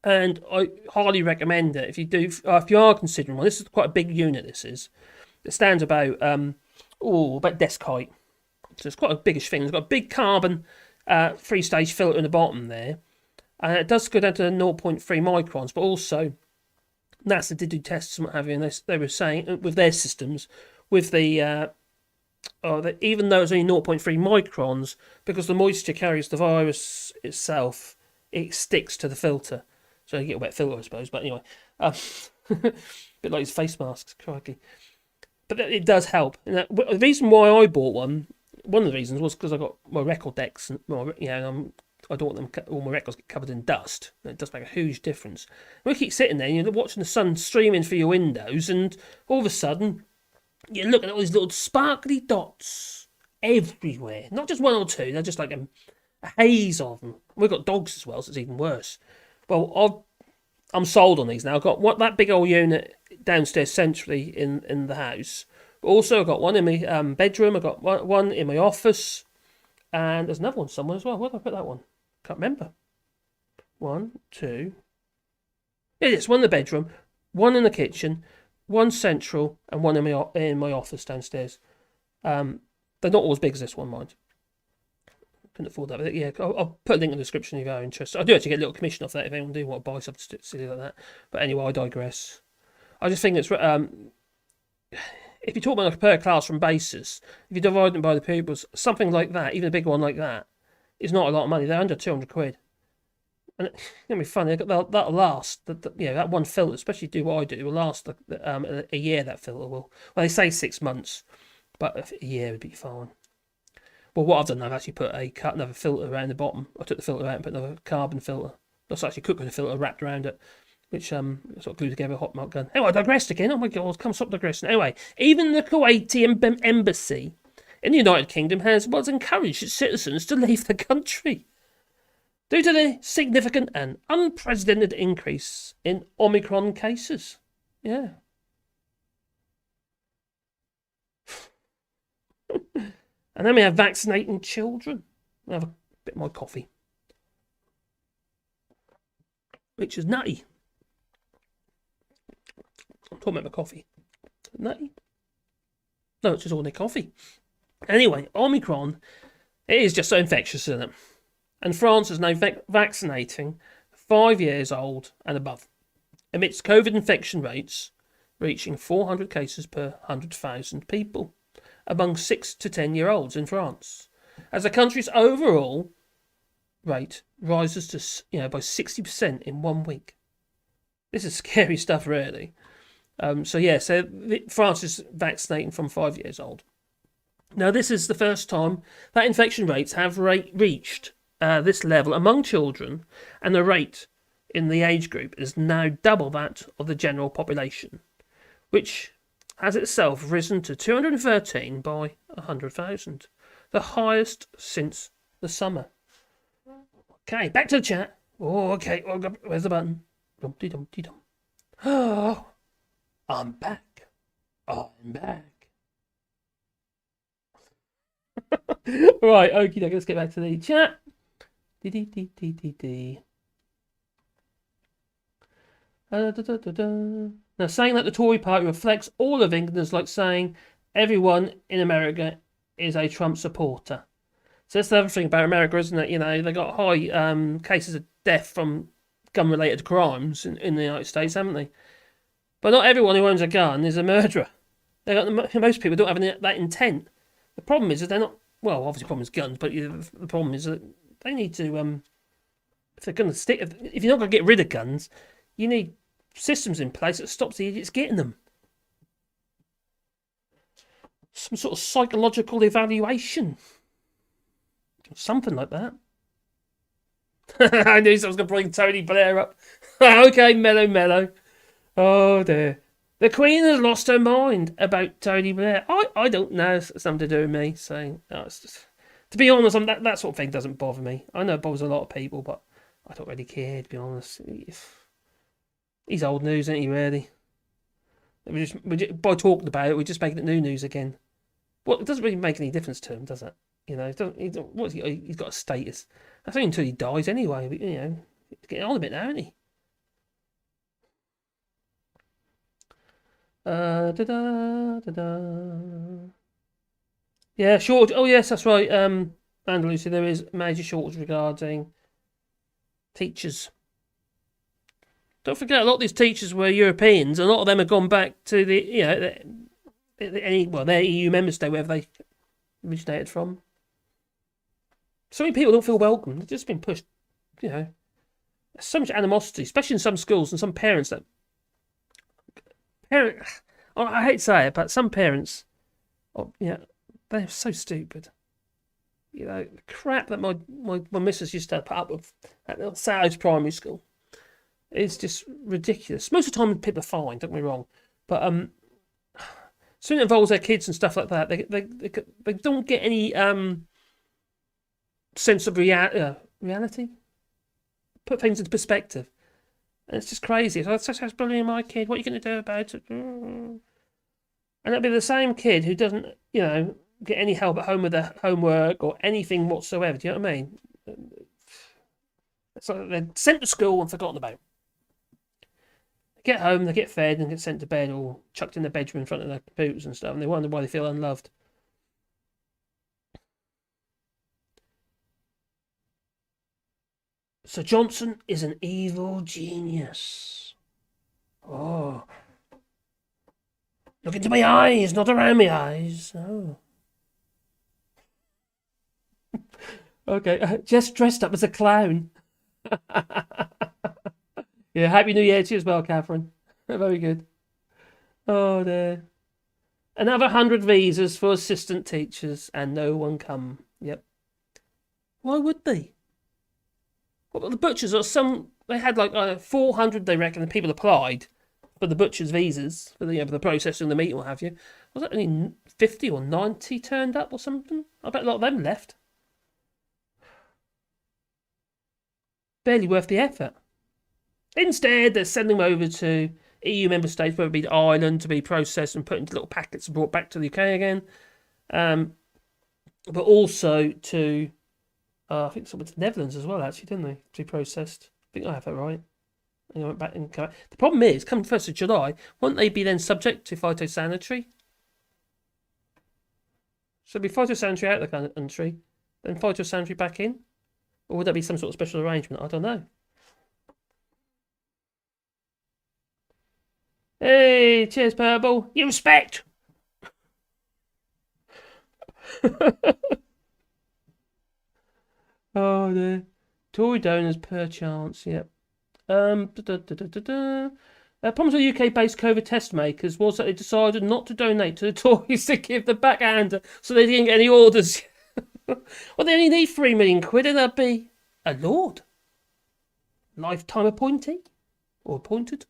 And I highly recommend it if you are considering one. This is quite a big unit, this is. It stands about desk height. So it's quite a biggish thing. It's got a big carbon 3-stage filter in the bottom there. And it does go down to 0.3 microns, but also NASA did do tests and what have you, and they were saying with their systems, with the even though it's only 0.3 microns, because the moisture carries the virus itself, it sticks to the filter. So you get a wet filter, I suppose. But anyway, a bit like his face masks, crikey. But it does help. And the reason why I bought one of the reasons was because I got my record decks, and I don't want all my records get covered in dust. It does make a huge difference. We keep sitting there, and you're watching the sun streaming through your windows, and all of a sudden, you're looking at all these little sparkly dots everywhere. Not just one or two, they're just like a haze of them. We've got dogs as well, so it's even worse. Well, I'm sold on these now. I've got that big old unit downstairs centrally in the house. But also, I've got one in my bedroom. I've got one in my office. And there's another one somewhere as well. Where did I put that one? Can't remember. 1, 2. It is one in the bedroom, one in the kitchen, one central, and one in my office downstairs. They're not all as big as this one, mind. Couldn't afford that, but yeah, I'll put a link in the description if you're interested. I do actually get a little commission off that if anyone do want to buy something silly like that. But anyway, I digress. I just think it's if you talk about a per classroom basis, if you divide them by the pupils, something like that, even a big one like that, is not a lot of money. They're under 200 quid. And it's going to be funny. That'll last. That one filter, especially do what I do, will last a year. That filter will. Well, they say 6 months, but a year would be fine. Well, what I've done, I've actually put another filter around the bottom. I took the filter out and put another carbon filter. That's actually cooking filter wrapped around it, which sort of glued together a hot melt gun. Anyway, I digressed again. Oh my God, come stop digressing. Anyway, even the Kuwaiti embassy in the United Kingdom has encouraged its citizens to leave the country due to the significant and unprecedented increase in Omicron cases. Yeah. And then we have vaccinating children. I have a bit more coffee, which is nutty. I'm talking about my coffee. Nutty? No, it's just ordinary coffee. Anyway, Omicron, it is just so infectious, isn't it? And France is now vaccinating 5 years old and above, amidst COVID infection rates reaching 400 cases per 100,000 people among 6 to 10-year-olds in France, as the country's overall rate rises to by 60% in 1 week. This is scary stuff, really. So France is vaccinating from 5 years old. Now, this is the first time that infection rates have reached this level among children, and the rate in the age group is now double that of the general population, which has itself risen to 213 by 100,000, the highest since the summer. Okay, back to the chat. Oh, okay, where's the button? Dum-dee-dum-dee-dum. Oh, I'm back. Right, okie dokie, let's get back to the chat. Now, saying that the Tory party reflects all of England is like saying everyone in America is a Trump supporter. So that's the other thing about America, isn't it? They got high cases of death from gun-related crimes in the United States, haven't they? But not everyone who owns a gun is a murderer. Most people don't have that intent. The problem is that they're not. Well, obviously, the problem is guns, but the problem is that they need to. If they're going to stick, if you're not going to get rid of guns, you need systems in place that stops the idiots getting them. Some sort of psychological evaluation, something like that. I knew someone was going to bring Tony Blair up. Okay, mellow. Oh dear. The Queen has lost her mind about Tony Blair. I don't know. It's something to do with me. So, it's just, to be honest, that sort of thing doesn't bother me. I know it bothers a lot of people, but I don't really care, to be honest. He's old news, isn't he, really? By talking about it, we're just making it new news again. Well, it doesn't really make any difference to him, does it? He's got a status. That's only until he dies anyway. But, he's getting on a bit now, isn't he? Yeah, shortage. Oh, yes, that's right. And Lucy, there is major shortage regarding teachers. Don't forget, a lot of these teachers were Europeans. A lot of them have gone back to their EU member state, wherever they originated from. So many people don't feel welcome. They've just been pushed. There's so much animosity, especially in some schools and some parents that. I hate to say it, but some parents, they're so stupid. The crap that my missus used to put up with at the South Primary School is just ridiculous. Most of the time, people are fine. Don't get me wrong, but soon it involves their kids and stuff like that. They don't get any sense of reality. Put things into perspective. And it's just crazy. So that's bullying my kid. What are you going to do about it? And it'll be the same kid who doesn't, get any help at home with their homework or anything whatsoever. Do you know what I mean? It's like they're sent to school and forgotten about. They get home, they get fed and get sent to bed or chucked in the bedroom in front of their computers and stuff, and they wonder why they feel unloved. So Johnson is an evil genius. Oh. Look into my eyes, not around my eyes. Oh. Okay, just dressed up as a clown. Yeah, Happy New Year to you as well, Catherine. Very good. Oh dear. Another 100 visas for assistant teachers, and no one come. Yep. Why would they? Well, the butchers are some. They had like 400, they reckon, and people applied for the butchers' visas for the processing the meat, what have you. Was it only 50 or 90 turned up or something? I bet a lot of them left. Barely worth the effort. Instead, they're sending them over to EU member states, whether it be Ireland, to be processed and put into little packets and brought back to the UK again. But also to, I think some of the Netherlands as well, actually, didn't they? To be processed. I think I have that right. And I went back and the problem is, come 1st of July, won't they be then subject to phytosanitary? So it'd be phytosanitary out of the country, then phytosanitary back in? Or would that be some sort of special arrangement? I don't know. Hey, cheers, Purple. You respect. Oh, dear. Tory donors per chance, yep. Problems with UK-based COVID test makers was that they decided not to donate to the Tories to give the backhander, so they didn't get any orders. Well, they only need 3 million quid, and that'd be a lord. Lifetime appointee? Or appointed?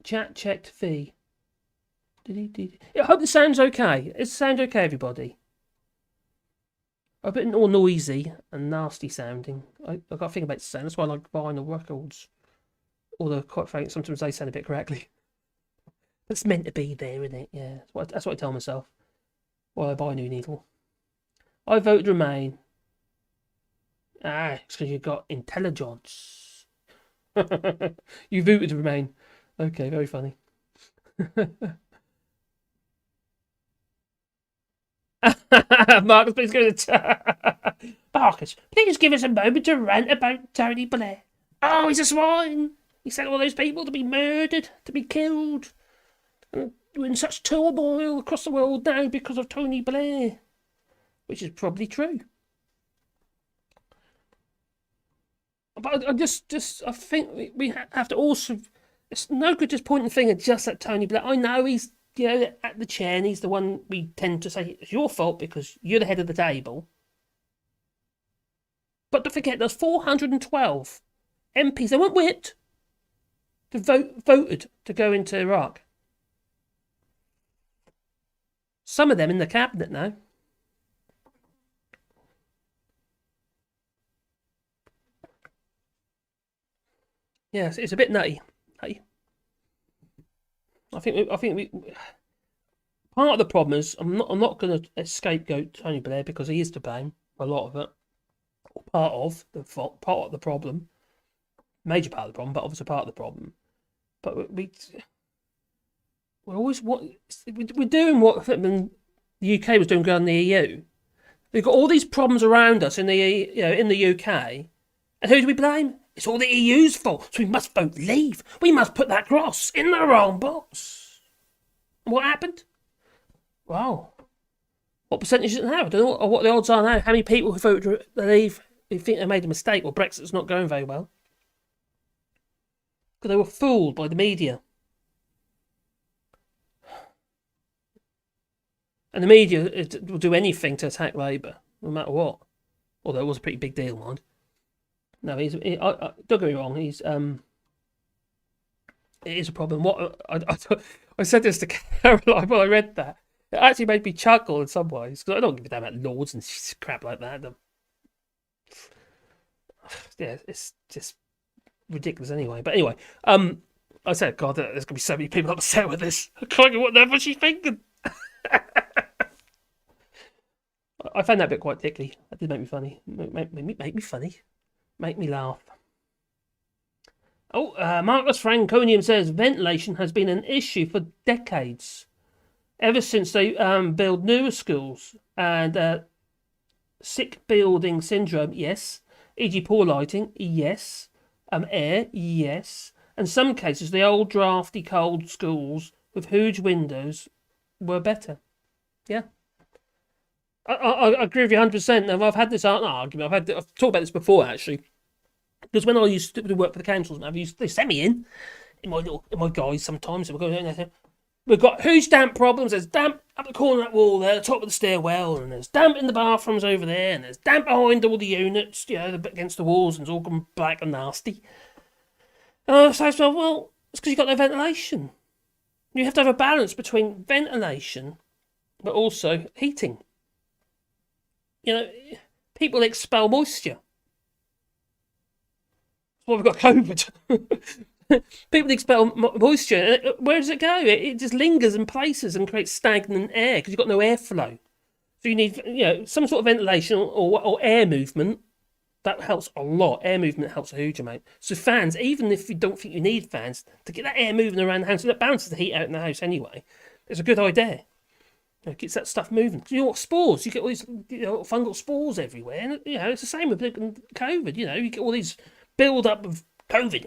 Chat checked fee. I hope this sounds okay. It sounds okay, everybody. A bit more noisy and nasty sounding. I got to think about the sound. That's why I like vinyl records. Although, quite frankly, sometimes they sound a bit correctly. It's meant to be there, isn't it? Yeah, that's what I tell myself while I buy a new needle. I voted Remain. It's because you got intelligence. You voted Remain. Okay, very funny. Marcus, please give us Marcus, please give us a moment to rant about Tony Blair. Oh, he's a swine. He sent all those people to be murdered, to be killed. And we're in such turmoil across the world now because of Tony Blair. Which is probably true. But I think we have to also... It's no good just pointing the finger just at Tony Blair. I know he's at the chair, and he's the one we tend to say it's your fault because you're the head of the table. But don't forget, there's 412 MPs. They weren't whipped. They voted to go into Iraq. Some of them in the cabinet now. Yes, it's a bit nutty. Hey, I think we part of the problem is I'm not going to scapegoat Tony Blair because he is to blame for a lot of it. Part of the fault, part of the problem, major part of the problem, but obviously part of the problem. But we're always we're doing what the UK was doing in the EU. We've got all these problems around us in the UK, and who do we blame? It's all the EU's fault, so we must vote leave. We must put that cross in the wrong box. What happened? Wow. What percentage is it now? I don't know what the odds are now. How many people who voted leave who think they made a mistake or Brexit's not going very well? Because they were fooled by the media. And the media will do anything to attack Labour, no matter what. Although it was a pretty big deal, mind. No, don't get me wrong. It is a problem. What I said this to Caroline when I read that. It actually made me chuckle in some ways because I don't give a damn about lords and crap like that. Yeah, it's just ridiculous anyway. But anyway, I said, God, there's gonna be so many people upset with this. I can't get what the hell was she thinking. I found that bit quite tickly. That did make me funny. Make me funny. Make me laugh. Oh, Marcus Franconium says ventilation has been an issue for decades. Ever since they build newer schools and sick building syndrome, yes. E.g. poor lighting, yes. Air, yes. In some cases, the old drafty cold schools with huge windows were better. Yeah. I agree with you 100%. Now, I've had this argument. I've talked about this before, actually. Because when I used to work for the councils, they send me in my guys sometimes. We've got huge damp problems. There's damp up the corner of that wall there, the top of the stairwell, and there's damp in the bathrooms over there, and there's damp behind all the units, against the walls, and it's all gone black and nasty. And I say, well, it's because you've got no ventilation. You have to have a balance between ventilation, but also heating. People expel moisture. Well, we've got COVID. People expel moisture. Where does it go? It just lingers in places and creates stagnant air because you've got no airflow. So you need, some sort of ventilation or air movement. That helps a lot. Air movement helps a huge amount. So fans, even if you don't think you need fans, to get that air moving around the house, so that balances the heat out in the house anyway, it's a good idea. It gets that stuff moving. Spores. You get all these fungal spores everywhere. And, it's the same with COVID. You get all these build-up of COVID.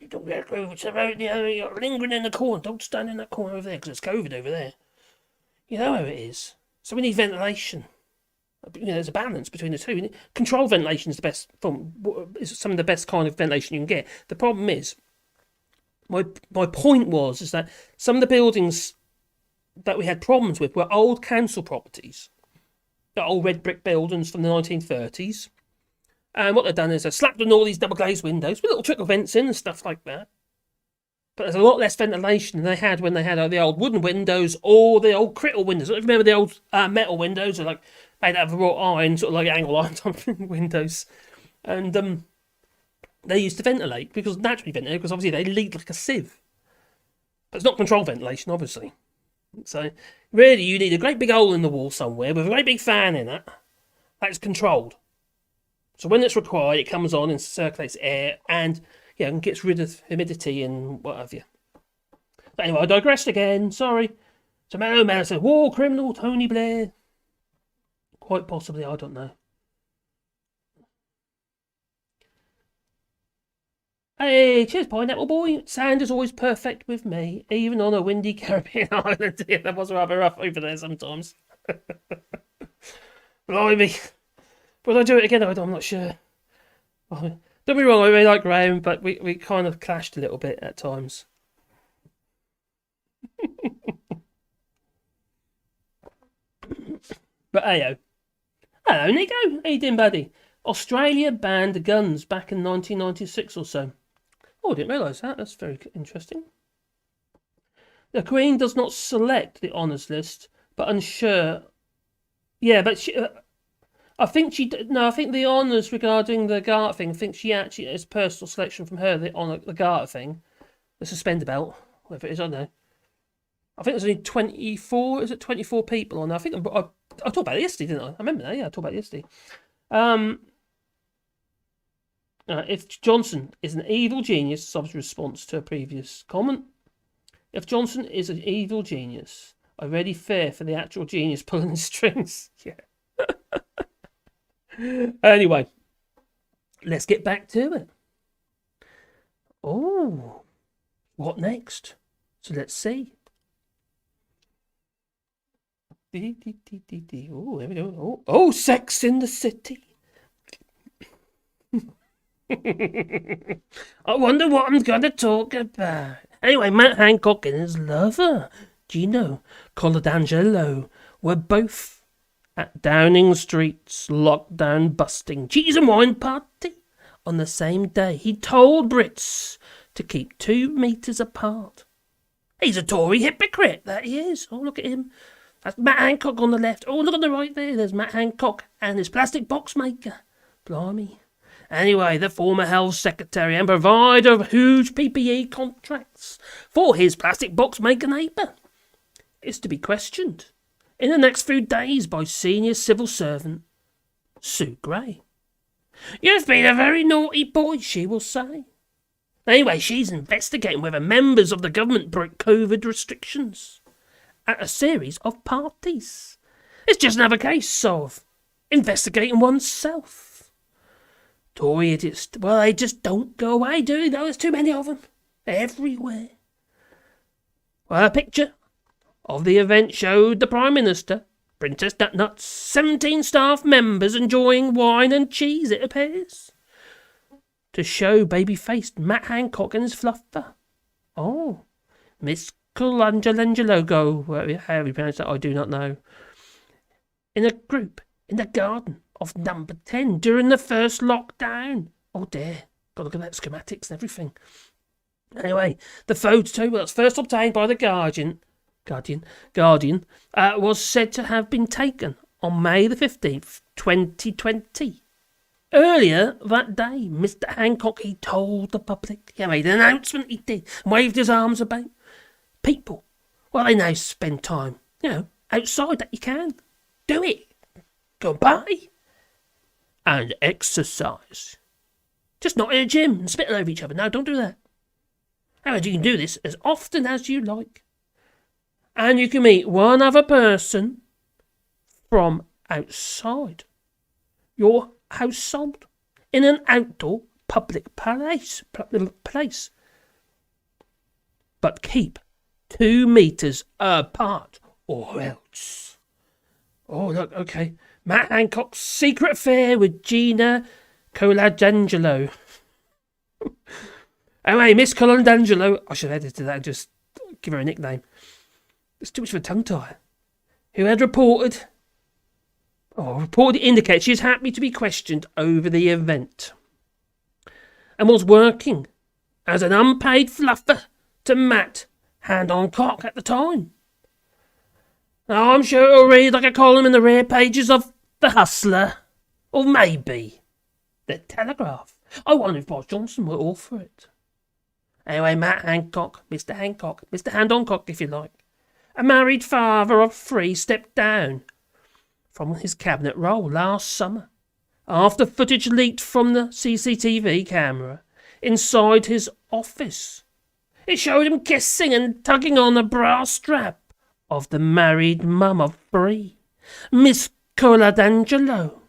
You don't get COVID, so you're lingering in the corner. Don't stand in that corner over there because there's COVID over there. You know how it is. So we need ventilation. There's a balance between the two. Controlled ventilation is the best form. Is some of the best kind of ventilation you can get. The problem is, my point is that some of the buildings that we had problems with were old council properties, the old red brick buildings from the 1930s. And what they've done is they've slapped on all these double glazed windows with little trickle vents in and stuff like that. But there's a lot less ventilation than they had when they had the old wooden windows or the old crittle windows. Remember the old metal windows, are made out of wrought iron, sort of like angle iron type windows. And they used to ventilate naturally ventilate because obviously they leak like a sieve. But it's not controlled ventilation, obviously. So, really, you need a great big hole in the wall somewhere with a great big fan in it that's controlled. So when it's required, it comes on and circulates air and gets rid of humidity and what have you. But anyway, I digressed again. Sorry. So Mellow said, war criminal Tony Blair. Quite possibly, I don't know. Hey, cheers, Pineapple Boy. Sand is always perfect with me, even on a windy Caribbean island. Yeah, that was rather rough over there sometimes. Blimey. Would I do it again? I'm not sure. Don't be wrong, I really like Graham, but we kind of clashed a little bit at times. But heyo. Hello, Nico. How you doing, buddy? Australia banned guns back in 1996 or so. Oh, I didn't realise that. That's very interesting. The Queen does not select the honours list, but unsure. Yeah, but I think the honours regarding the Garter thing, I think she actually, it's personal selection from her, the Garter thing. The suspender belt, whatever it is, I don't know. I think there's only 24, is it 24 people on there? I think I talked about it yesterday, didn't I? I remember that, yeah, I talked about it yesterday. If Johnson is an evil genius, Sob's response to a previous comment. If Johnson is an evil genius, I really fear for the actual genius pulling the strings. Yeah. Anyway, let's get back to it. Oh, what next? So let's see. Oh, there we go. Oh, Sex in the City. I wonder what I'm going to talk about. Anyway, Matt Hancock and his lover, Gino Colodangelo, were both at Downing Street's lockdown busting cheese and wine party on the same day. He told Brits to keep 2 meters apart. He's a Tory hypocrite, that he is. Oh, look at him. That's Matt Hancock on the left. Oh, look on the right there. There's Matt Hancock and his plastic box maker. Blimey. Anyway, the former Health Secretary and provider of huge PPE contracts for his plastic box maker neighbour is to be questioned in the next few days by senior civil servant Sue Gray. You've been a very naughty boy, she will say. Anyway, she's investigating whether members of the government broke COVID restrictions at a series of parties. It's just another case of investigating oneself. Tory idiots, well, they just don't go away, do they? There's too many of them. everywhere. Well, a picture of the event showed the Prime Minister, Princess Nutnuts, 17 staff members enjoying wine and cheese, it appears, to show baby-faced Matt Hancock and his fluffer. Oh, Miss Colangelo, however you pronounce that, I do not know. In a group in the garden of number 10 during the first lockdown. Oh dear, got to look at that schematics and everything. Anyway, the photo was first obtained by the Guardian, was said to have been taken on May the 15th, 2020. Earlier that day, Mr. Hancock, he told the public, he made an announcement, he did, waved his arms about. People, well, they now spend time, outside that you can. Do it. Go and party. And exercise. Just not in a gym and spit all over each other. No, don't do that. However, you can do this as often as you like. And you can meet one other person from outside your household in an outdoor public place. But keep 2 meters apart or else. Oh, look, okay. Matt Hancock's secret affair with Gina Colangelo. Anyway, Miss Colangelo, I should have edited that and just give her a nickname. It's too much of a tongue tie. Who had reported indicates she is happy to be questioned over the event and was working as an unpaid fluffer to Matt Hancock at the time. Now, I'm sure it'll read like a column in the rear pages of The Hustler, or maybe The Telegraph. I wonder if Boris Johnson will author it. Anyway, Matt Hancock, Mr. Hancock if you like, a married father of 3, stepped down from his cabinet role last summer after footage leaked from the CCTV camera inside his office. It showed him kissing and tugging on the bra strap of the married mum of 3, Miss Colangelo,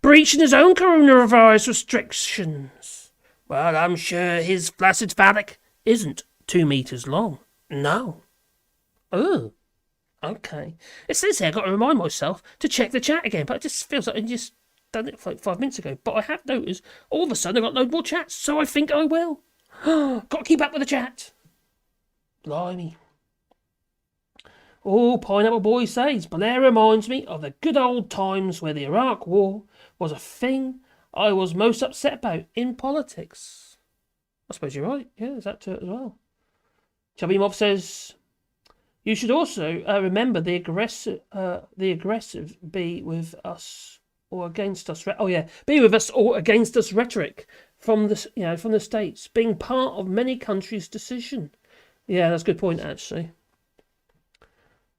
breaching his own coronavirus restrictions. Well, I'm sure his flaccid phallic isn't 2 meters long. No. Oh, okay. It says here I've got to remind myself to check the chat again, but it just feels like I just done it like 5 minutes ago. But I have noticed all of a sudden I've got no more chats, so I think I will. Got to keep up with the chat. Blimey. Oh, Pineapple Boy says, Blair reminds me of the good old times where the Iraq War was a thing I was most upset about in politics. I suppose you're right. Yeah, there's that to it as well. Chubby Mob says, you should also remember the aggressive be with us or against us. Be with us or against us rhetoric from the States being part of many countries' decision. Yeah, that's a good point actually.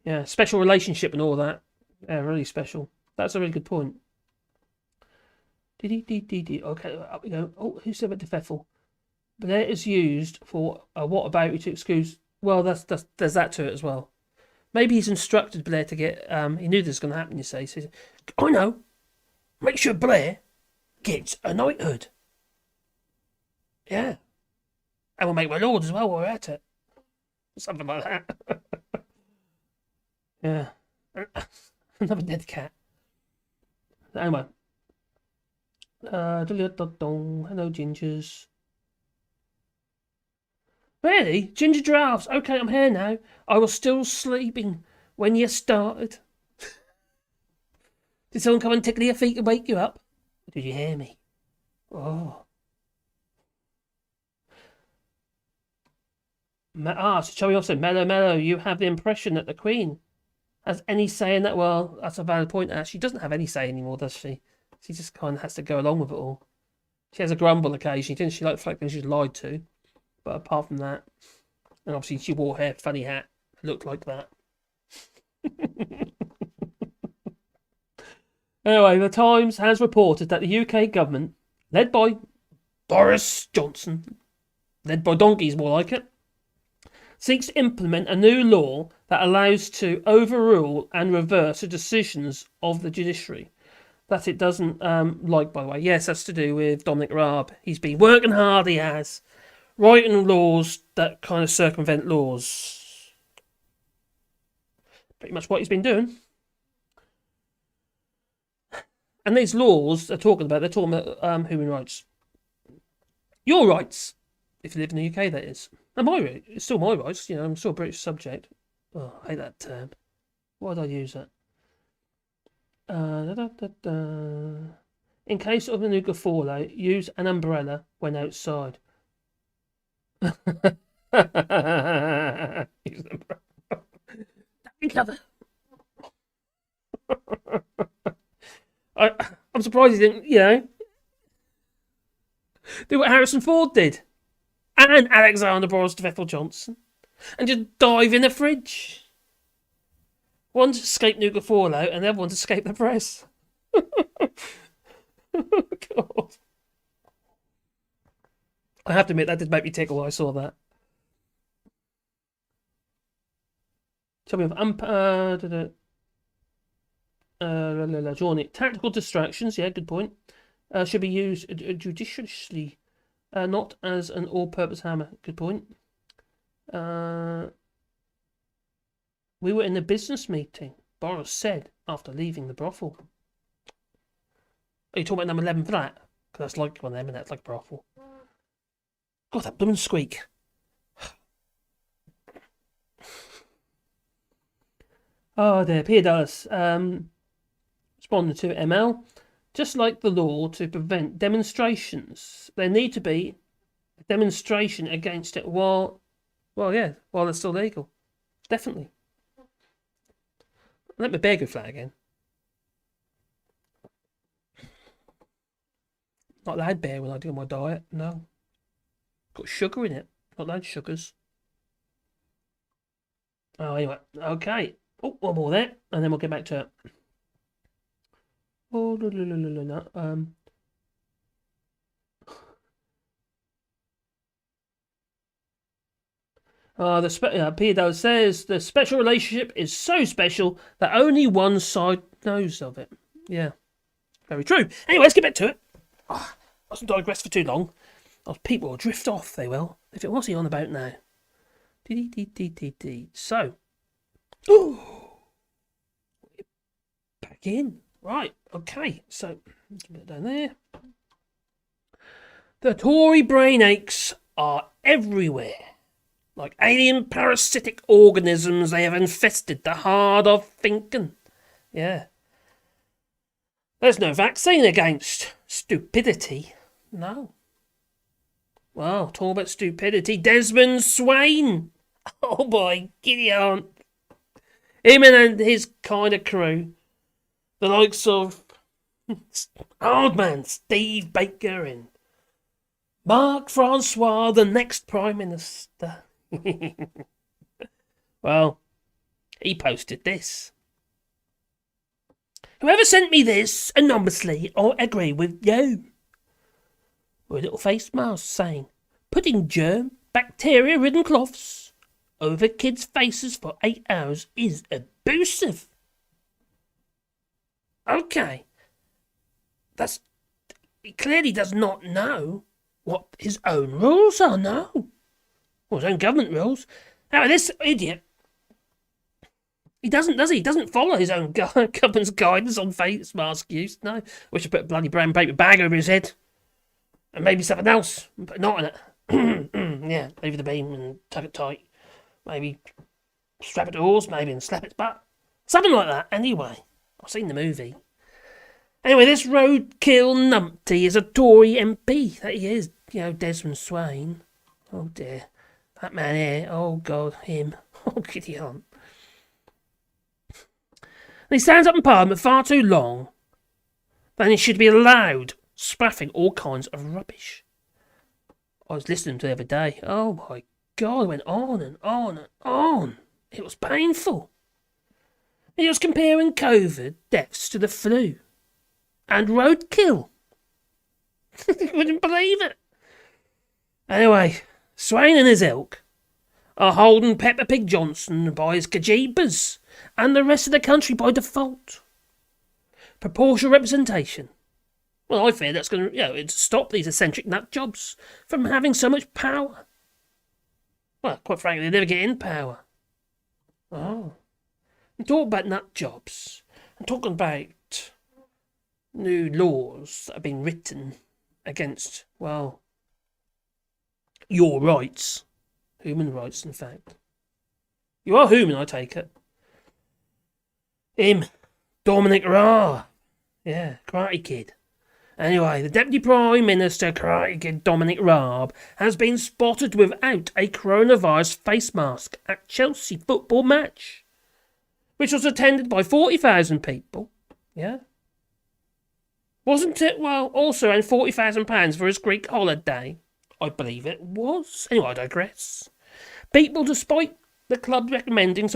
Yeah, special relationship and all that. Yeah, really special. That's a really good point. Okay, up we go. Oh, who said about Defeffel? Blair is used for a what about you to excuse. Well, there's that to it as well. Maybe he's instructed Blair to get. He knew this was going to happen. You say, so I know. Make sure Blair gets a knighthood. Yeah, and we'll make my lord as well while we're at it. Something like that. Yeah. Another dead cat. Anyway. Hello, Gingers. Really? Ginger Drafts. Okay, I'm here now. I was still sleeping when you started. Did someone come and tickle your feet and wake you up? Did you hear me? Oh. So Chubby Off said, Mellow, you have the impression that the Queen has any say in that. Well, that's a valid point. She doesn't have any say anymore, does she? She just kind of has to go along with it all. She has a grumble occasionally, didn't she? Like the fact that she's lied to. But apart from that, and obviously she wore her funny hat, looked like that. Anyway, the Times has reported that the UK government, led by Boris Johnson, led by donkeys more like it, seeks to implement a new law that allows to overrule and reverse the decisions of the judiciary. That it doesn't like, by the way. Yes, that's to do with Dominic Raab. He's been working hard, he has. writing laws that kind of circumvent laws. Pretty much what he's been doing. And these laws they're talking about human rights. Your rights, if you live in the UK, that is. And it's still my rights, I'm still a British subject. Oh, I hate that term. Why did I use that? In case of a nuclear fallout, use an umbrella when outside. Use an umbrella. Cover. I'm surprised he didn't, do what Harrison Ford did. And Alexander Boris Bethel Johnson. And just dive in a fridge. One to escape nuclear fallout and the other one to escape the press. God. I have to admit, that did make me tickle when I saw that. Tell me Johnny. Tactical distractions, yeah, good point. Should be used judiciously, not as an all-purpose hammer. Good point. We were in a business meeting, Boris said after leaving the brothel. Are you talking about number 11 for that? Because that's like one of them, and that's like a brothel. God, that blooming squeak. Oh dear, Pierre Dallas. Responding to ML. Just like the law to prevent demonstrations, there need to be a demonstration against it while it's still legal. Definitely. Let my bear go flat again. Not allowed bear when I do my diet, no. Got sugar in it. Not allowed sugars. Oh, anyway, okay. Oh, one more there, and then we'll get back to it. Oh, no. Pedo says the special relationship is so special that only one side knows of it. Yeah, very true. Anyway, let's get back to it. I mustn't digress for too long. People will drift off, they will. If it was he on about now. So, back in. Right, okay. So, let's put it down there. The Tory brain aches are everywhere. Like alien parasitic organisms, they have infested the heart of thinking. Yeah. There's no vaccine against stupidity. No. Well, talk about stupidity. Desmond Swain. Oh boy, giddy on. Him and his kind of crew. The likes of old man Steve Baker and Mark Francois, the next Prime Minister. Well, he posted this. Whoever sent me this anonymously, I agree with you. With a little face mask saying, putting germ, bacteria-ridden cloths over kids' faces for 8 hours is abusive. Okay. He clearly does not know what his own rules are, no. Or his own government rules. Now, this idiot, he doesn't, does he? He doesn't follow his own government's guidance on face mask use, no. Wish I put a bloody brown paper bag over his head. And maybe something else, and put a knot in it. Yeah, over the beam and tuck it tight. Maybe strap it to a horse, maybe, and slap its butt. Something like that, anyway. I've seen the movie. Anyway, this roadkill numpty is a Tory MP. That he is, Desmond Swain. Oh dear. That man here. Oh God, him. Oh, giddy on. And he stands up in Parliament far too long. Then he should be allowed spaffing all kinds of rubbish. I was listening to the other day. Oh my God, it went on and on and on. It was painful. He was comparing COVID deaths to the flu. And roadkill. You wouldn't believe it. Anyway, Swain and his ilk are holding Pepper Pig Johnson by his cajeebas and the rest of the country by default. Proportional representation. Well, I fear that's going to, stop these eccentric nut jobs from having so much power Well, quite frankly, they never get in power. Oh. And talk about nut jobs. I'm talking about new laws that have been written against, well, your rights. Human rights, in fact. You are human, I take it. Him. Dominic Raab. Yeah, Karate Kid. Anyway, the Deputy Prime Minister, Karate Kid Dominic Raab, has been spotted without a coronavirus face mask at Chelsea football match, which was attended by 40,000 people. Yeah. Wasn't it? Well, also around £40,000 for his Greek holiday. I believe it was. Anyway, I digress. People, despite the club recommending that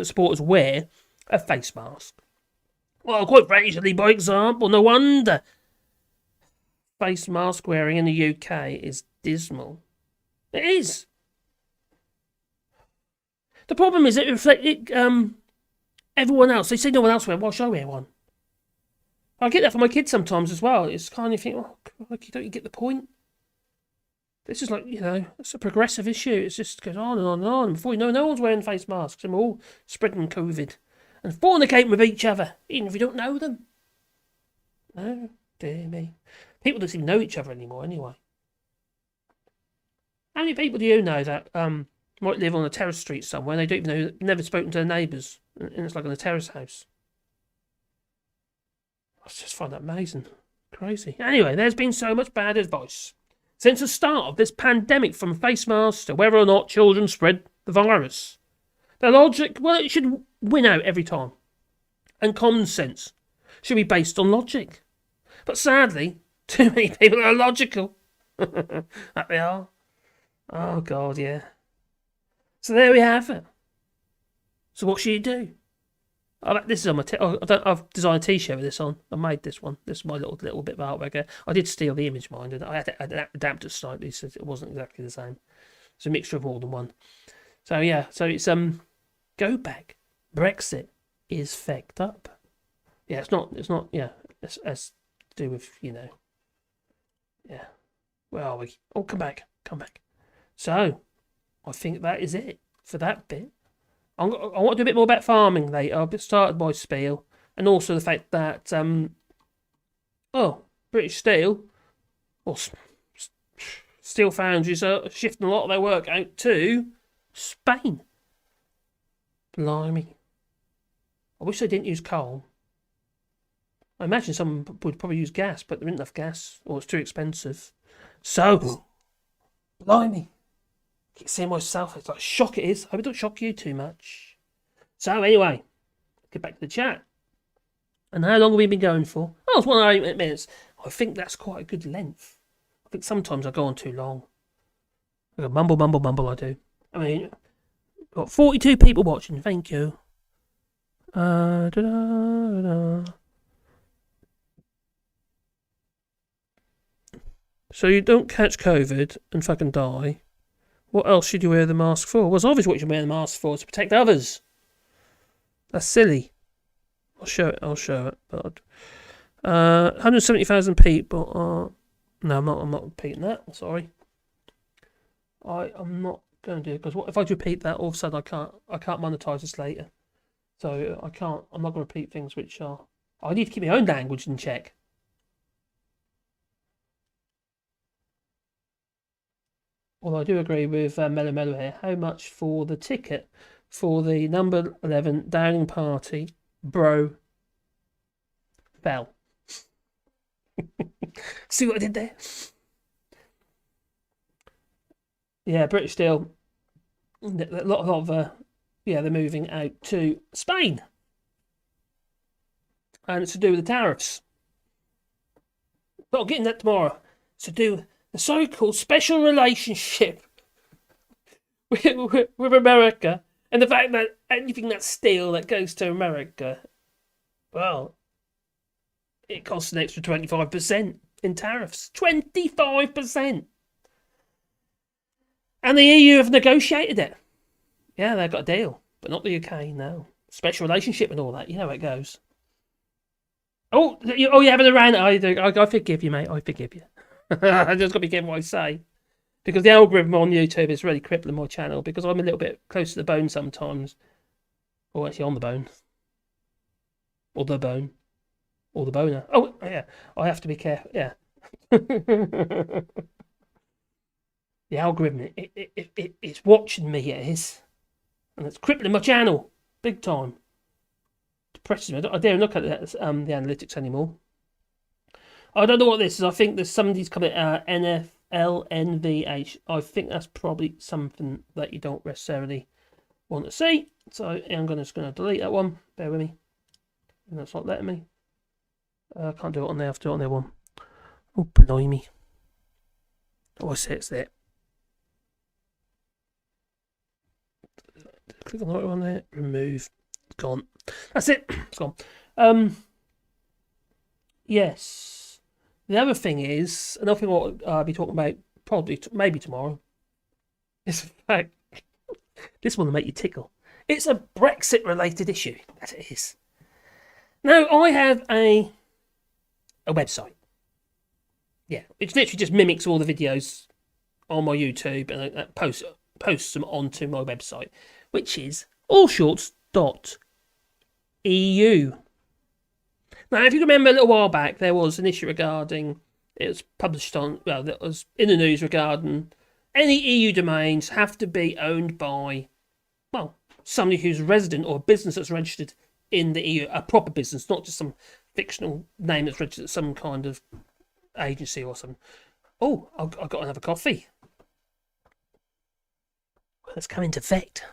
supporters wear a face mask. Well, quite frankly, by example, no wonder face mask wearing in the UK is dismal. It is. The problem is it reflects everyone else. They say no one else wear. Why should I wear one? I get that for my kids sometimes as well. It's kind of think, oh, don't you get the point? This is like, it's a progressive issue. It just goes on and on and on. Before you know, no one's wearing face masks and we're all spreading COVID and fornicating with each other, even if we don't know them. Oh, dear me. People don't even know each other anymore anyway. How many people do you know that might live on a terrace street somewhere and they don't even know, never spoken to their neighbours, and it's like on a terrace house? I just find that amazing. Crazy. Anyway, there's been so much bad advice since the start of this pandemic, from face masks to whether or not children spread the virus. The logic, well, it should win out every time. And common sense should be based on logic. But sadly, too many people are illogical. That they are. Oh, God, yeah. So there we have it. So what should you do? This is on my. I've designed a T-shirt with this on. I made this one. This is my little bit of artwork. I did steal the image, mind, and I had to adapt it slightly, so it wasn't exactly the same. It's a mixture of more than one. So yeah. So it's go back. Brexit is fecked up. Yeah, it's not. Yeah, it's to do with Yeah. Where are we? Oh, come back. So, I think that is it for that bit. I want to do a bit more about farming later. I've started my spiel, and also the fact that British Steel or steel foundries are shifting a lot of their work out to Spain. Blimey! I wish they didn't use coal. I imagine someone would probably use gas, but there isn't enough gas, or it's too expensive. So, blimey! Keep seeing myself. It's like a shock it is. I hope it don't shock you too much. So anyway, get back to the chat. And how long have we been going for? Oh, it's 1 hour 8 minutes. I think that's quite a good length. I think sometimes I go on too long. I go mumble, I do. I mean, got 42 people watching. Thank you. So you don't catch COVID and fucking die. What else should you wear the mask for? Well, it's obvious what you should wear the mask for, to protect others. That's silly. I'll show it. But 170,000 people are... No, I'm not repeating that. Sorry. I'm not going to do it, because what if I repeat that, all of a sudden I can't monetize this later. So I'm not going to repeat things which are... I need to keep my own language in check. Although I do agree with Mellow here. How much for the ticket for the number 11 Downing Party bro fell? See what I did there? Yeah, British Steel. A lot of they're moving out to Spain, and it's to do with the tariffs. But I'll get into that tomorrow. It's to do the so-called special relationship with America, and the fact that anything that's steel that goes to America, well, it costs an extra 25% in tariffs. 25%! And the EU have negotiated it. Yeah, they've got a deal, but not the UK, no. Special relationship and all that, you know how it goes. Oh, you're having a rant. I forgive you, mate. I forgive you. I just got to be careful what I say. Because the algorithm on YouTube is really crippling my channel because I'm a little bit close to the bone sometimes. Or actually on the bone. Or the bone. Or the boner. Oh, yeah. I have to be careful. Yeah. The algorithm, it's watching me, it is. And it's crippling my channel. Big time. Depresses me. I dare look at the analytics anymore. I don't know what this is. I think there's somebody's coming NFLNVH. I think that's probably something that you don't necessarily want to see. So I'm just going to delete that one. Bear with me. And that's not letting me. I can't do it on there. I have to do it on there one. Oh, blimey. Oh, I see it's there. Click on the right one there. Remove. It's gone. That's it. It's gone. Yes. The other thing is, another thing I'll be talking about probably, maybe tomorrow, is the fact this one will make you tickle. It's a Brexit related issue. That it is. Now, I have a website. Yeah, which literally just mimics all the videos on my YouTube and posts them onto my website, which is allshorts.eu. Now, if you remember a little while back, there was an issue regarding, it was published on, well, that was in the news regarding any EU domains have to be owned by, well, somebody who's resident or a business that's registered in the EU, a proper business, not just some fictional name that's registered at some kind of agency or something. Oh, I've got another coffee. Let's come into effect.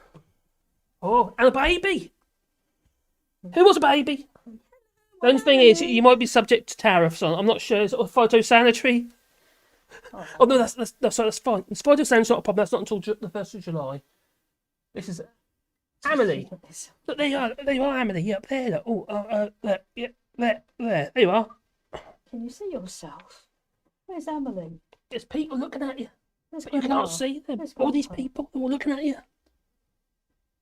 Oh, and a baby. Who was a baby? The only thing is, you might be subject to tariffs on. I'm not sure. Is it phytosanitary? Oh no, that's fine. It's phytosanitary, not a problem. That's not until the 1st of July. This is Emily. Look, there you are, Emily. Up there. Look. Oh, there. Yeah, there. There you are. Can you see yourself? Where's Emily? There's people looking at you, Where's but you Grandpa? can't see them. Where's All these Grandpa? people are all looking at you.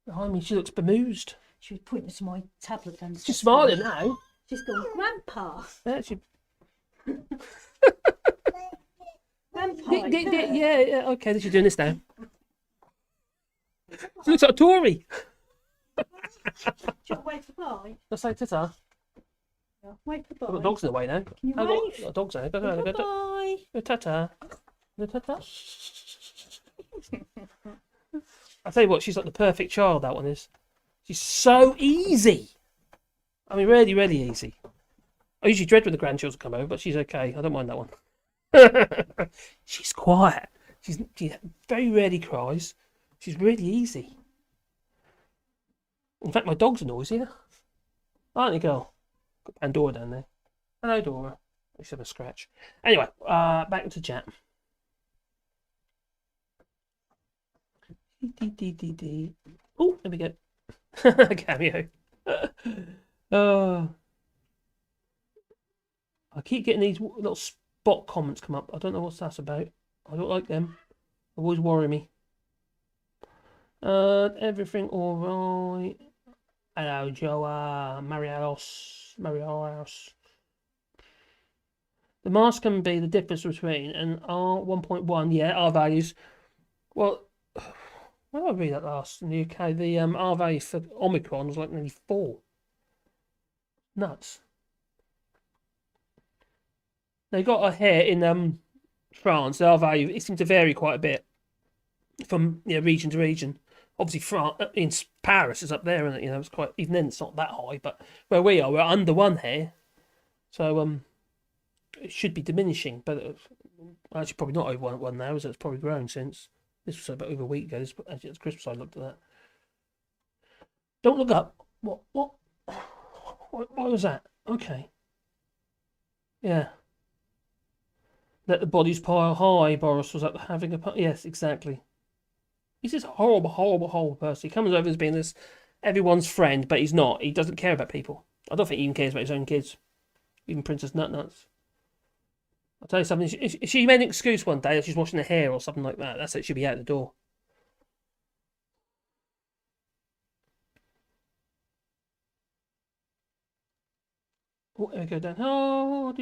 Behind me, she looks bemused. She was pointing to my tablet then. She's smiling now. She's gone, Grandpa. Yeah, she... Grandpa. yeah, okay, she's doing this now. She looks like a Tory. Do you want to wait for bye? Let's say ta-ta. Yeah. Wait for bye. I've got dogs in the way now. Can you I've wave? got dogs there. Go, Bye. ta-ta. Go, ta-ta. I tell you what, she's like the perfect child, that one is. She's so easy. I mean, really, really easy. I usually dread when the grandchildren come over, but she's okay. I don't mind that one. She's quiet. She very rarely cries. She's really easy. In fact, my dogs are noisier. Aren't you, girl? Got Pandora down there. Hello, Dora. Let's have a scratch. Anyway, back into chat. Oh, there we go. Cameo. I keep getting these little spot comments come up. I don't know what that's about. I don't like them. They always worry me. Everything all right. Hello, Joa. Marialos. The mask can be the difference between an R1.1, yeah, R values. Well, where did I read that last in the UK? The R value for Omicron was like nearly 4. Nuts. They got a here in France. The R value, it seemed to vary quite a bit from region to region. Obviously, France in Paris is up there, and it's quite, even then it's not that high. But where we are, we're under 1 here, so it should be diminishing. But actually, probably not over 1 now, as it's probably grown since. This was about over a week ago. Actually, it's Christmas. I looked at that. Don't look up. What was that? Okay. Yeah. Let the bodies pile high. Boris was up having a... Yes, exactly. He's this horrible, horrible, horrible person. He comes over as being this everyone's friend, but he's not. He doesn't care about people. I don't think he even cares about his own kids. Even Princess Nutnuts. I'll tell you something. If she made an excuse one day that she's washing her hair or something like that, that's it. She'll be out the door. Oh, there we go down. Oh,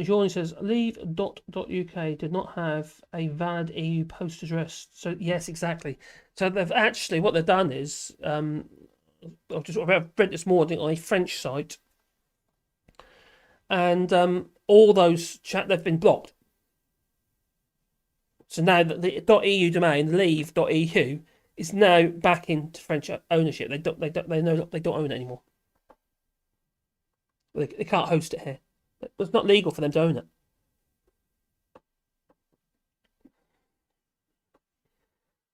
Jean says, leave.uk did not have a valid EU post address. So, yes, exactly. So, they've actually, what they've done is, I've read this morning on a French site, and all those they've been blocked. So now that the .eu domain, leave.eu, is now back into French ownership. They don't own it anymore. They can't host it here. It's not legal for them to own it.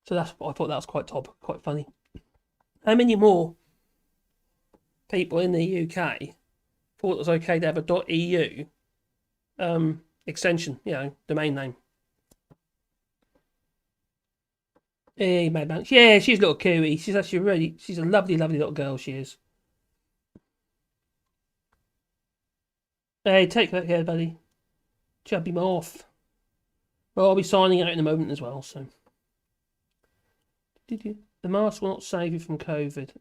So I thought that was quite funny. How many more people in the UK thought it was okay to have a .eu extension, domain name? Hey, Mad Max. Yeah, she's a little cooey. She's actually she's a lovely, lovely little girl, she is. Hey, take that care, buddy. Chubby off. Well, I'll be signing out in a moment as well, so. The mask will not save you from COVID.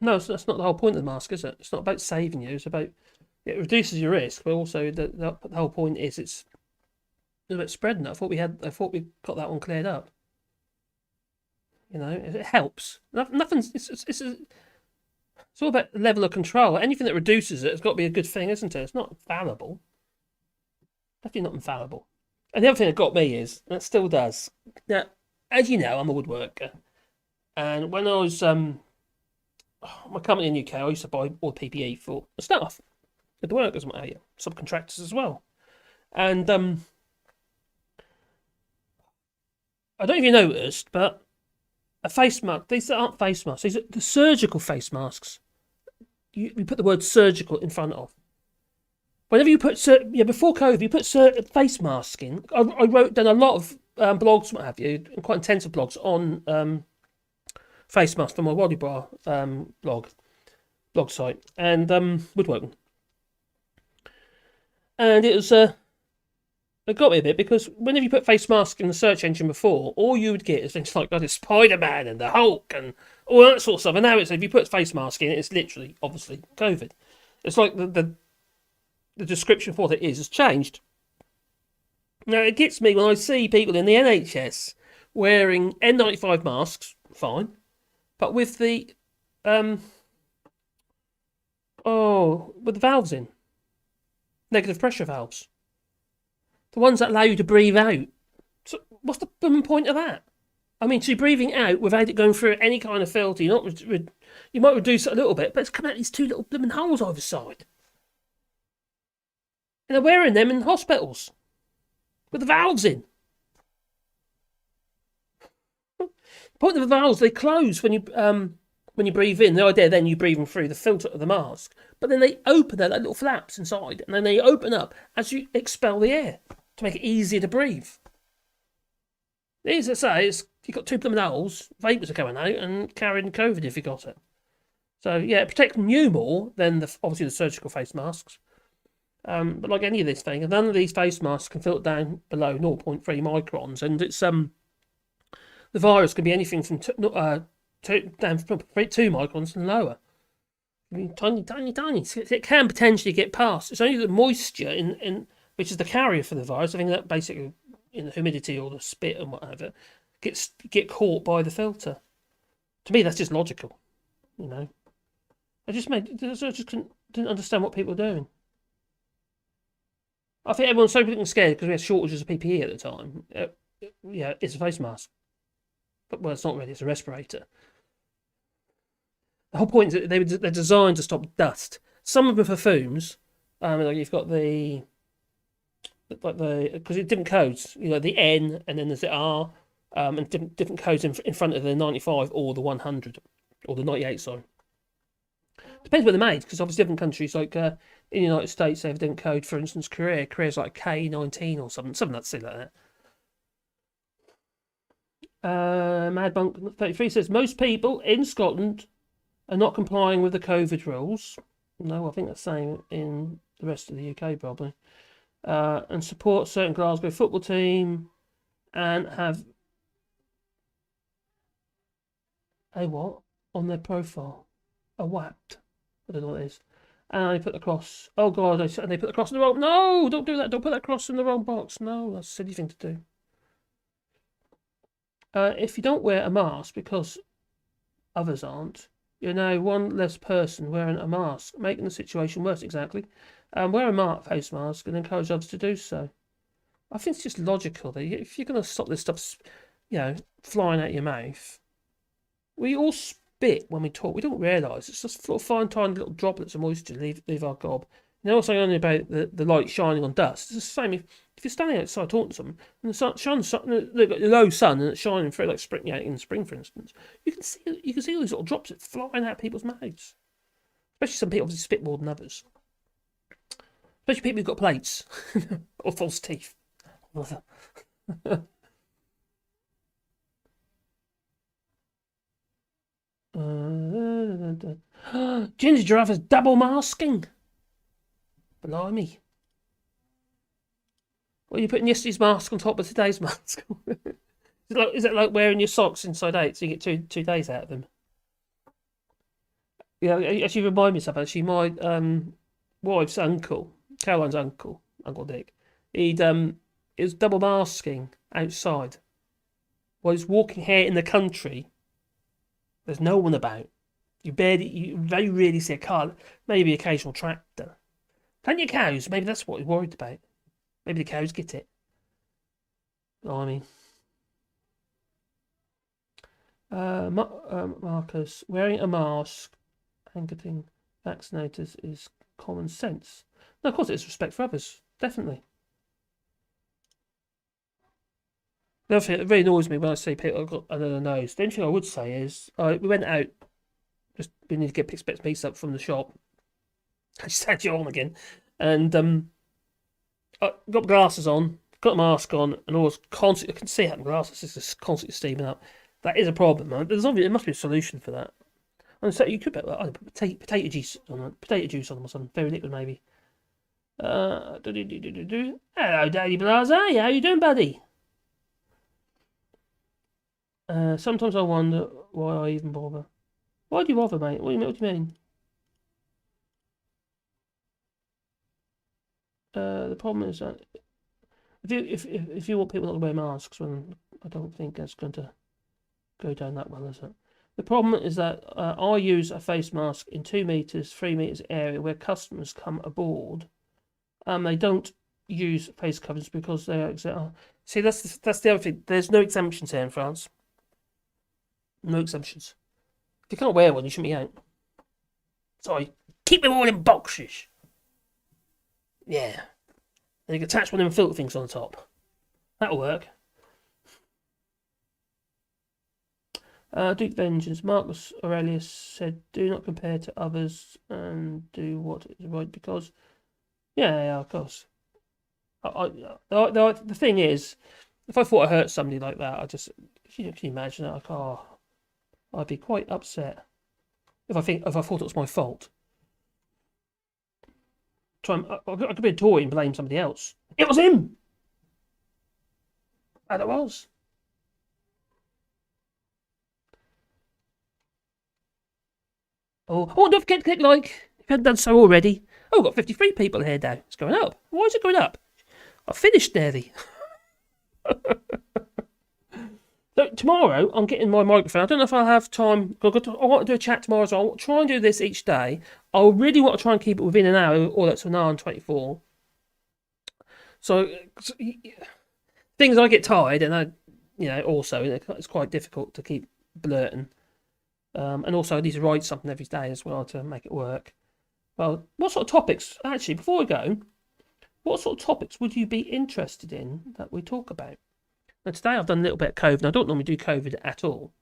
No, that's not the whole point of the mask, is it? It's not about saving you. It's about it reduces your risk, but also the whole point is it's about spreading it. I thought we got that one cleared up. It helps. Nothing's. It's all about level of control. Anything that reduces it has got to be a good thing, isn't it? It's not infallible. Definitely not infallible. And the other thing that got me is, and it still does. Now, as you know, I'm a woodworker, and when I was my company in the UK, I used to buy all the PPE for the staff, the workers, and what have you, subcontractors as well. And I don't know if you noticed, but a face mask. These aren't face masks. These are the surgical face masks. You put the word surgical in front of. Whenever you put before COVID, you put face mask in. I wrote down a lot of blogs, what have you, quite intensive blogs on face masks for my Waddy Bar blog site and woodworking. And it was it got me a bit because whenever you put face mask in the search engine before, all you would get is things like Spider-Man and the Hulk and all that sort of stuff. And now it's if you put face mask in, it's literally obviously COVID. It's like the description for what it is has changed. Now, it gets me when I see people in the NHS wearing N95 masks, fine, but with the with the valves in, negative pressure valves, the ones that allow you to breathe out. So, what's the point of that? I mean, so you're breathing out without it going through any kind of filter. You might reduce it a little bit, but it's coming out these two little blooming holes either side. And they're wearing them in hospitals with the valves in. The point of the valves, they close when you breathe in. The idea then you breathe them through the filter of the mask, but then they open their little flaps inside, and then they open up as you expel the air to make it easier to breathe. As I say, you've got two blooming holes, vapours are coming out and carrying COVID if you got it. So yeah, it protects you more than obviously the surgical face masks. But like any of this thing, none of these face masks can filter down below 0.3 microns, and it's the virus can be anything from down from 2 microns and lower. I mean, tiny. So it can potentially get past. It's only the moisture in which is the carrier for the virus. I think that basically in the humidity or the spit and whatever get caught by the filter. To me, that's just logical. I just didn't understand what people were doing. I think everyone's so scared because we had shortages of PPE at the time. It's a face mask. But, well, it's not really, it's a respirator. The whole point is that they're designed to stop dust. Some of them are for fumes. Like you've got because it's different codes. The N and then there's the R, and different codes in front of the 95 or the 100 or the 98. Sorry. Depends where they're made, because obviously different countries, like in the United States, they have a different code. For instance, Korea's like K19 or something that's silly like that. Madbunk 33 says most people in Scotland are not complying with the COVID rules. No, I think that's the same in the rest of the UK probably. And support certain Glasgow football team and have a what on their profile? A WAPT. I don't know what it is. And they put the cross. Oh God! And they put the cross in the wrong. No, don't do that. Don't put that cross in the wrong box. No, that's a silly thing to do. If you don't wear a mask because others aren't, you're now one less person wearing a mask, making the situation worse. Exactly. Wear a face mask and encourage others to do so. I think it's just logical that if you're going to stop this stuff, flying out your mouth, we all spit when we talk. We don't realise it's just little fine, tiny little droplets of moisture leave our gob. And they're also only about the light shining on dust. It's the same if you're standing outside talking to someone and the sun shines, the low sun, and it's shining through like spring, in spring, for instance. You can see all these little drops flying out of people's mouths. Especially some people obviously spit more than others. Especially people who've got plates or false teeth. Ginger giraffe is double masking. Blimey. What are you putting yesterday's mask on top of today's mask? Is it like wearing your socks inside out so you get two days out of them? Yeah, actually remind me of something. Actually, my wife's uncle, Caroline's uncle, Uncle Dick, he was double masking outside. While he's walking here in the country, there's no one about. You very rarely see a car, maybe occasional tractor. Plenty of cows, maybe that's what he's worried about. Maybe the cows get it. Oh, I mean. Marcus, wearing a mask and getting vaccinated is common sense. No, of course it is respect for others. Definitely. The other thing that really annoys me when I see people have got under the nose. The only thing I would say is we went out. We need to get bits up from the shop. I just had you on again, and I got my glasses on, got the mask on, and always constantly. I can see it in my glasses. It's just constantly steaming up. That is a problem, man. There must be a solution for that. And so you could put potato juice on them or something. Very liquid, maybe. Hello, Daddy Blase. How you doing, buddy? Sometimes I wonder why I even bother. Why do you bother, mate? What do you mean? The problem is that if you want people not to wear masks, then I don't think that's going to go down that well, is it? The problem is that I use a face mask in 2 meters, 3 meters area where customers come aboard. They don't use face coverings because they are see, that's the other thing. There's no exemptions here in France. No exemptions. If you can't wear one, you shouldn't be out. Sorry, keep them all in boxes. Yeah. And you can attach one of them filter things on the top. That'll work. Duke Vengeance. Marcus Aurelius said, do not compare to others and do what is right because... Yeah, of course. The thing is, if I thought I hurt somebody like that, can you imagine that? I'd be quite upset if I thought it was my fault. I could be a toy and blame somebody else. It was him! And it was. Oh, don't forget to click like if you haven't done so already. Oh, we've got 53 people here now. It's going up. Why is it going up? I finished nearly. So tomorrow, I'm getting my microphone. I don't know if I'll have time. I want to do a chat tomorrow as well. I'll try and do this each day. I really want to try and keep it within an hour, or that's an hour and 24. So, things I get tired, and also it's quite difficult to keep blurting. And also I need to write something every day as well to make it work. Well, what sort of topics, actually, before we go, what sort of topics would you be interested in that we talk about? Now, today I've done a little bit of COVID. I don't normally do COVID at all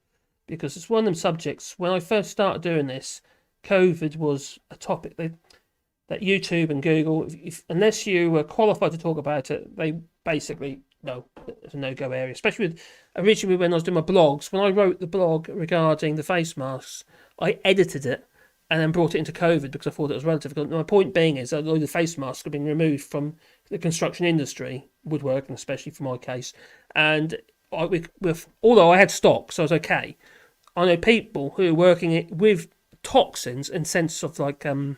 because it's one of them subjects. When I first started doing this, COVID was a topic that YouTube and Google, unless you were qualified to talk about it, they basically, no, it's a no-go area. Especially originally when I was doing my blogs. When I wrote the blog regarding the face masks, I edited it and then brought it into COVID because I thought it was relative. My point being is that the face masks have been removed from the construction industry, woodworking especially for my case, and although I had stock, so I was okay. I know people who are working it with toxins in sense of like well,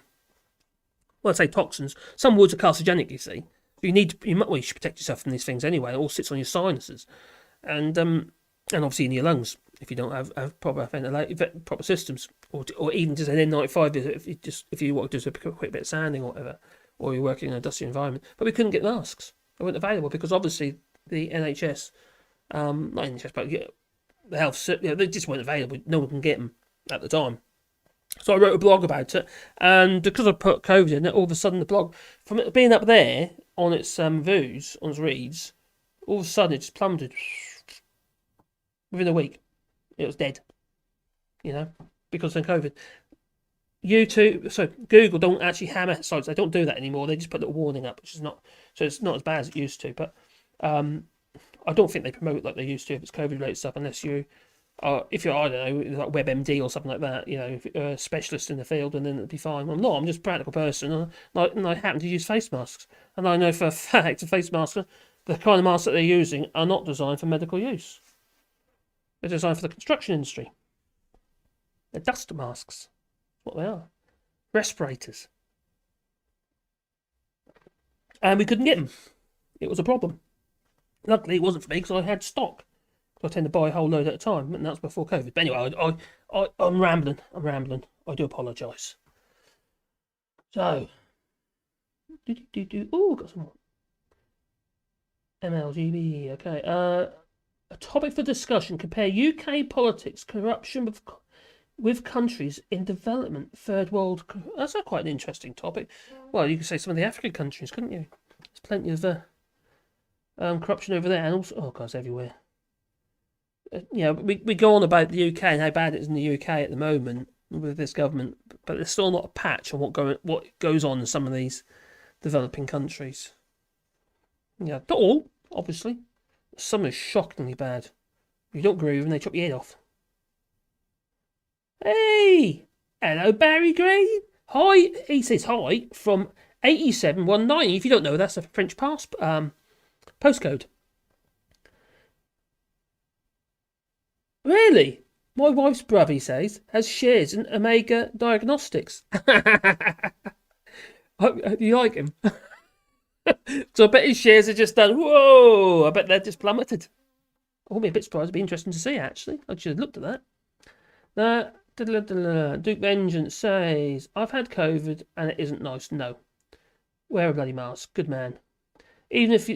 I say toxins. Some woods are carcinogenic, you see. You should protect yourself from these things anyway. It all sits on your sinuses, and obviously in your lungs if you don't have proper proper systems, or even just an N95 if you want to do a quick bit of sanding or whatever, or you're working in a dusty environment. But we couldn't get masks. They weren't available because obviously the NHS, not NHS, but the health, they just weren't available. No one can get them at the time. So I wrote a blog about it, and because I put COVID in it, all of a sudden the blog, from it being up there on its views, on its reads, all of a sudden it just plummeted. Within a week, it was dead. Because of COVID. Google don't actually hammer sites. They don't do that anymore. They just put a little warning up, which is not, so it's not as bad as it used to. But I don't think they promote like they used to if it's COVID related stuff, unless if you're, I don't know, like WebMD or something like that, if you're a specialist in the field, and then it'd be fine. Well, I'm not. I'm just a practical person, and I happen to use face masks. And I know for a fact the face masks, the kind of masks that they're using, are not designed for medical use. They're designed for the construction industry. They're dust masks. That's what they are. Respirators. And we couldn't get them. It was a problem. Luckily, it wasn't for me because I had stock. I tend to buy a whole load at a time, and that's before COVID. But anyway, I'm rambling. I do apologise. So, got some more. MLGB, okay. A topic for discussion: compare UK politics, corruption with countries in development, third world. That's quite an interesting topic. Well, you could say some of the African countries, couldn't you? There's plenty of corruption over there, and also, it's everywhere. We go on about the UK and how bad it is in the UK at the moment with this government, but there's still not a patch on what goes on in some of these developing countries. Yeah, not all, obviously. Some are shockingly bad. You don't groove and they chop your head off. Hey! Hello, Barry Green. Hi, he says hi from 8719. If you don't know, that's a French postcode. Really? My wife's brother, he says, has shares in Omega Diagnostics. You like him? So I bet his shares are just done. Whoa! I bet they're just plummeted. I wouldn't be a bit surprised. It'd be interesting to see, actually. I should have looked at that. Duke Vengeance says, I've had COVID and it isn't nice. No. Wear a bloody mask. Good man. Even if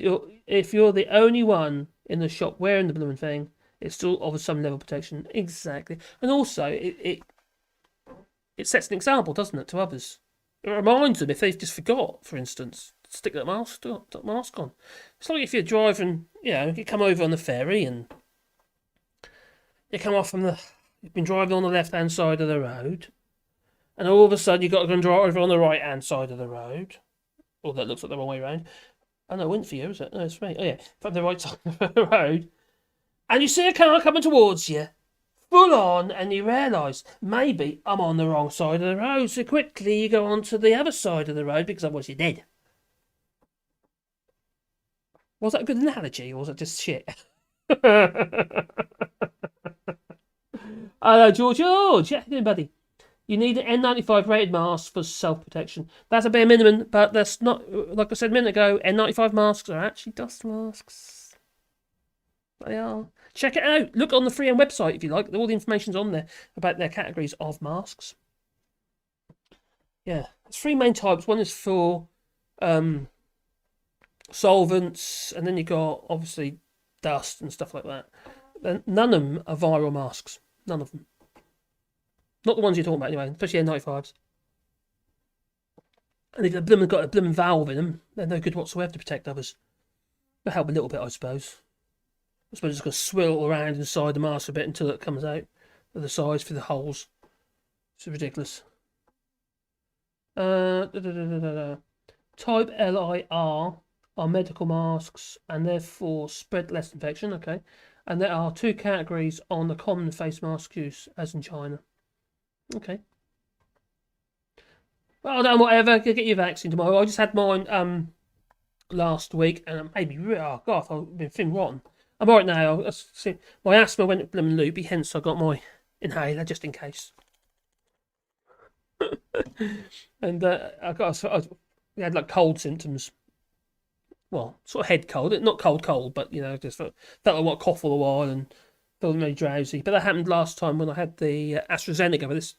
you're the only one in the shop wearing the blooming thing, it still offers some level of protection. Exactly. And also, it sets an example, doesn't it, to others? It reminds them if they've just forgot, for instance, stick that mask on. It's like if you're driving, you come over on the ferry and you come off you've been driving on the left-hand side of the road, and all of a sudden you've got to go and drive over on the right-hand side of the road. Or that looks like the wrong way around. Oh, no, it wasn't for you, is it? No, it's for me. Oh, yeah, from the right side of the road. And you see a car coming towards you, full on, and you realise, maybe I'm on the wrong side of the road. So quickly you go on to the other side of the road, because otherwise you're dead. Was that a good analogy, or was it just shit? Hello, George. Yeah, buddy. You need an N95 rated mask for self-protection. That's a bare minimum, but that's not, like I said a minute ago, N95 masks are actually dust masks. They are. Check it out. Look on the 3M website if you like. All the information's on there about their categories of masks. Yeah, there's three main types. One is for solvents, and then you got obviously dust and stuff like that. None of them are viral masks. None of them. Not the ones you're talking about anyway, especially N95s. And if they've got a blooming valve in them, they're no good whatsoever to protect others. They'll help a little bit, I suppose. I suppose it's going to swirl around inside the mask a bit until it comes out of the sides through the holes. It's ridiculous. Type LIR are medical masks and therefore spread less infection. Okay. And there are two categories on the common face mask use, as in China. Okay. Well done, whatever. Go get your vaccine tomorrow. I just had mine last week and it made me, oh God, I've been feeling rotten. I'm alright now. My asthma went blooming loopy, hence I got my inhaler just in case. And we had like cold symptoms. Well, sort of head cold, not cold, but just felt like I want to cough all the while and feeling really drowsy. But that happened last time when I had the AstraZeneca.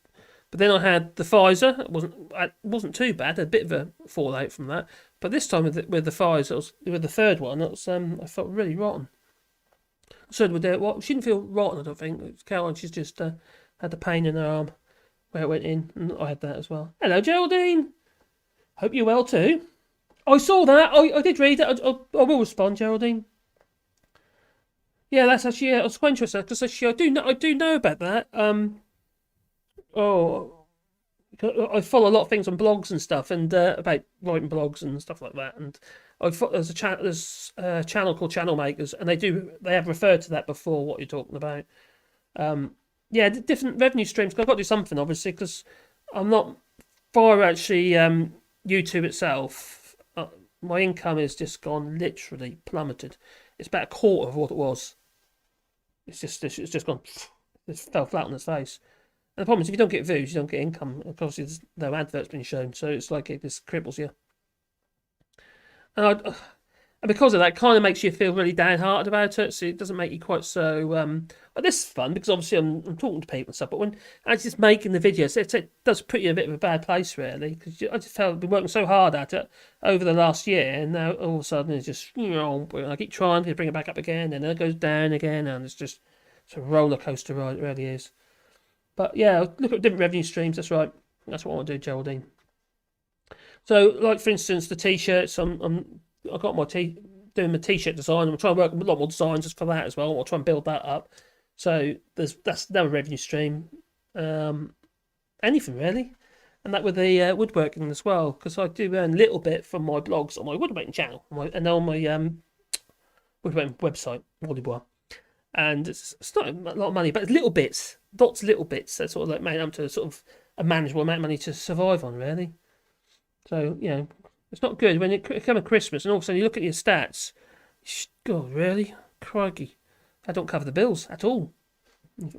But then I had the Pfizer. It wasn't too bad. A bit of a fallout from that. But this time with the Pfizer, with the third one, I felt really rotten. So she didn't feel rotten, I don't think. Caroline, she's just had the pain in her arm where it went in, and I had that as well. Hello, Geraldine. Hope you're well too. I saw that. I did read it. I will respond, Geraldine. Yeah, that's actually it's quite interesting because actually I do know about that. I follow a lot of things on blogs and stuff, and about writing blogs and stuff like that. And there's a channel called Channel Makers, and they have referred to that before. What you're talking about, yeah, different revenue streams. I've got to do something, obviously, because I'm not far actually. YouTube itself, my income has just gone literally plummeted. It's about a quarter of what it was. It's just gone. It fell flat on its face. And the problem is, if you don't get views, you don't get income. Obviously, there's no adverts being shown, so it's like it just cripples you. And because of that, it kind of makes you feel really downhearted about it. So it doesn't make you quite so. But this is fun because obviously I'm talking to people and stuff. But when I was just making the videos, it does put you in a bit of a bad place, really. Because I just felt I've been working so hard at it over the last year, and now all of a sudden it's just I keep trying to bring it back up again, and then it goes down again, and it's a roller coaster ride. It really is. But yeah, look at different revenue streams. That's right. That's what I want to do, Geraldine. So, like for instance, the t-shirts. I got doing my t-shirt design. I'm trying to work a lot more designs just for that as well. I'll try and build that up. So that's another revenue stream. Anything really, and that with the woodworking as well, because I do earn a little bit from my blogs on my woodworking channel and on my woodworking website, Wally. And it's not a lot of money, but it's little bits, lots of little bits that sort of like made up to sort of a manageable amount of money to survive on, really. So it's not good when it comes Christmas and all of a sudden you look at your stats. God, really? Crikey. I don't cover the bills at all.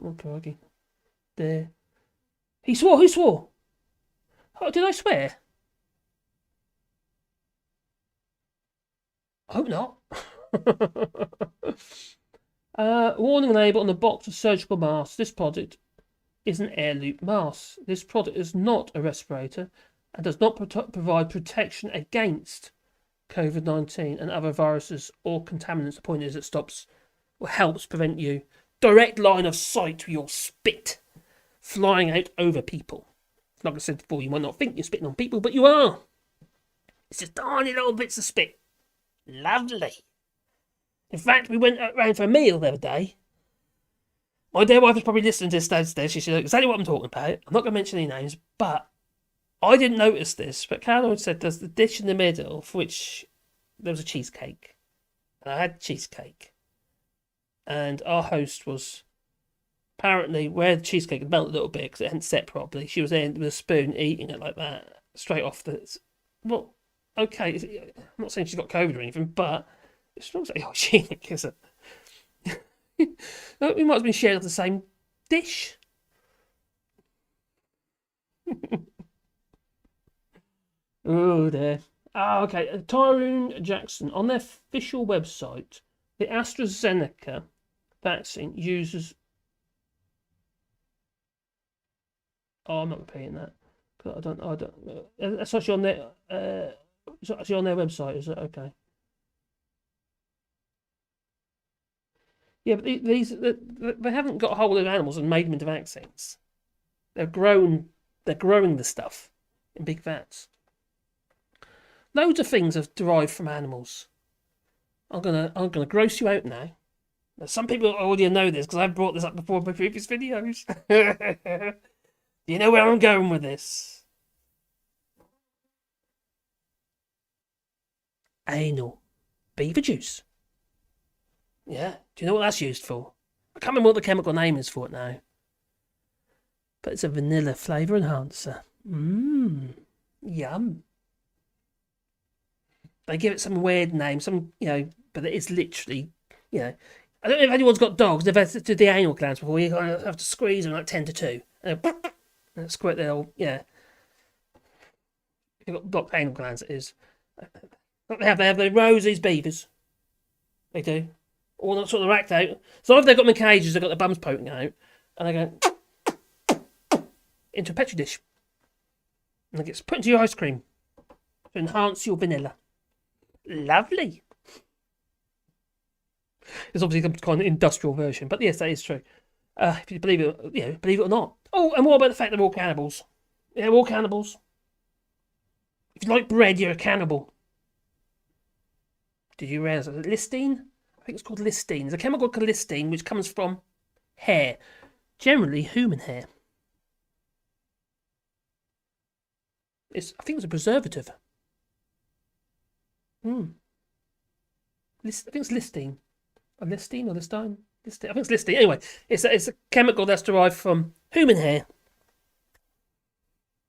Oh, crikey. There. He swore. Who swore? Oh, did I swear? I hope not. Warning label on the box of surgical masks. This product is an air loop mask. This product is not a respirator and does not provide protection against COVID-19 and other viruses or contaminants. The point is it stops or helps prevent you direct line of sight to your spit flying out over people. Like I said before, you might not think you're spitting on people, but you are. It's just tiny little bits of spit. Lovely. In fact, we went around for a meal the other day. My dear wife is probably listening to this downstairs. She said exactly what I'm talking about. I'm not going to mention any names, but I didn't notice this. But Caroline said there's the dish in the middle for which there was a cheesecake. And I had cheesecake. And our host was apparently where the cheesecake had melted a little bit because it hadn't set properly. She was there with a spoon eating it like that, straight off the. Well, okay. I'm not saying she's got COVID or anything, but it's not exactly hygienic, is it? We might have been sharing the same dish. Oh dear. Okay. Tyrone Jackson. On their official website, the AstraZeneca vaccine uses. Oh, I'm not repeating that. I don't. That's actually on their. It's actually on their website, is it? Okay. Yeah, but they haven't got a whole lot of animals and made them into vaccines. They're growing the stuff in big vats. Loads of things are derived from animals. I'm gonna gross you out now. Now some people already know this because I've brought this up before in my previous videos. You know where I'm going with this. Anal beaver juice. Yeah. Do you know what that's used for? I can't remember what the chemical name is for it now. But it's a vanilla flavour enhancer. Yum. They give it some weird name, but it's literally, I don't know if anyone's got dogs. They've had to do the anal glands before. You have to squeeze them like 10 to 2. And squirt their old, They've got blocked anal glands, it is. They have their roses, beavers. They do. All that sort of racked out. So if they've got them in cages, they've got their bums poking out, and they go into a petri dish. And it gets put into your ice cream to enhance your vanilla. Lovely. It's obviously some kind of industrial version, but yes, that is true. If you believe it, believe it or not. Oh, and what about the fact they're all cannibals? Yeah, they're all cannibals. If you like bread, you're a cannibal. Did you realise that listine? I think it's called listine. There's a chemical called listine which comes from hair, generally human hair. I think it's a preservative. I think it's listine. Or listine or listine? I think it's listine. Anyway, it's a chemical that's derived from human hair.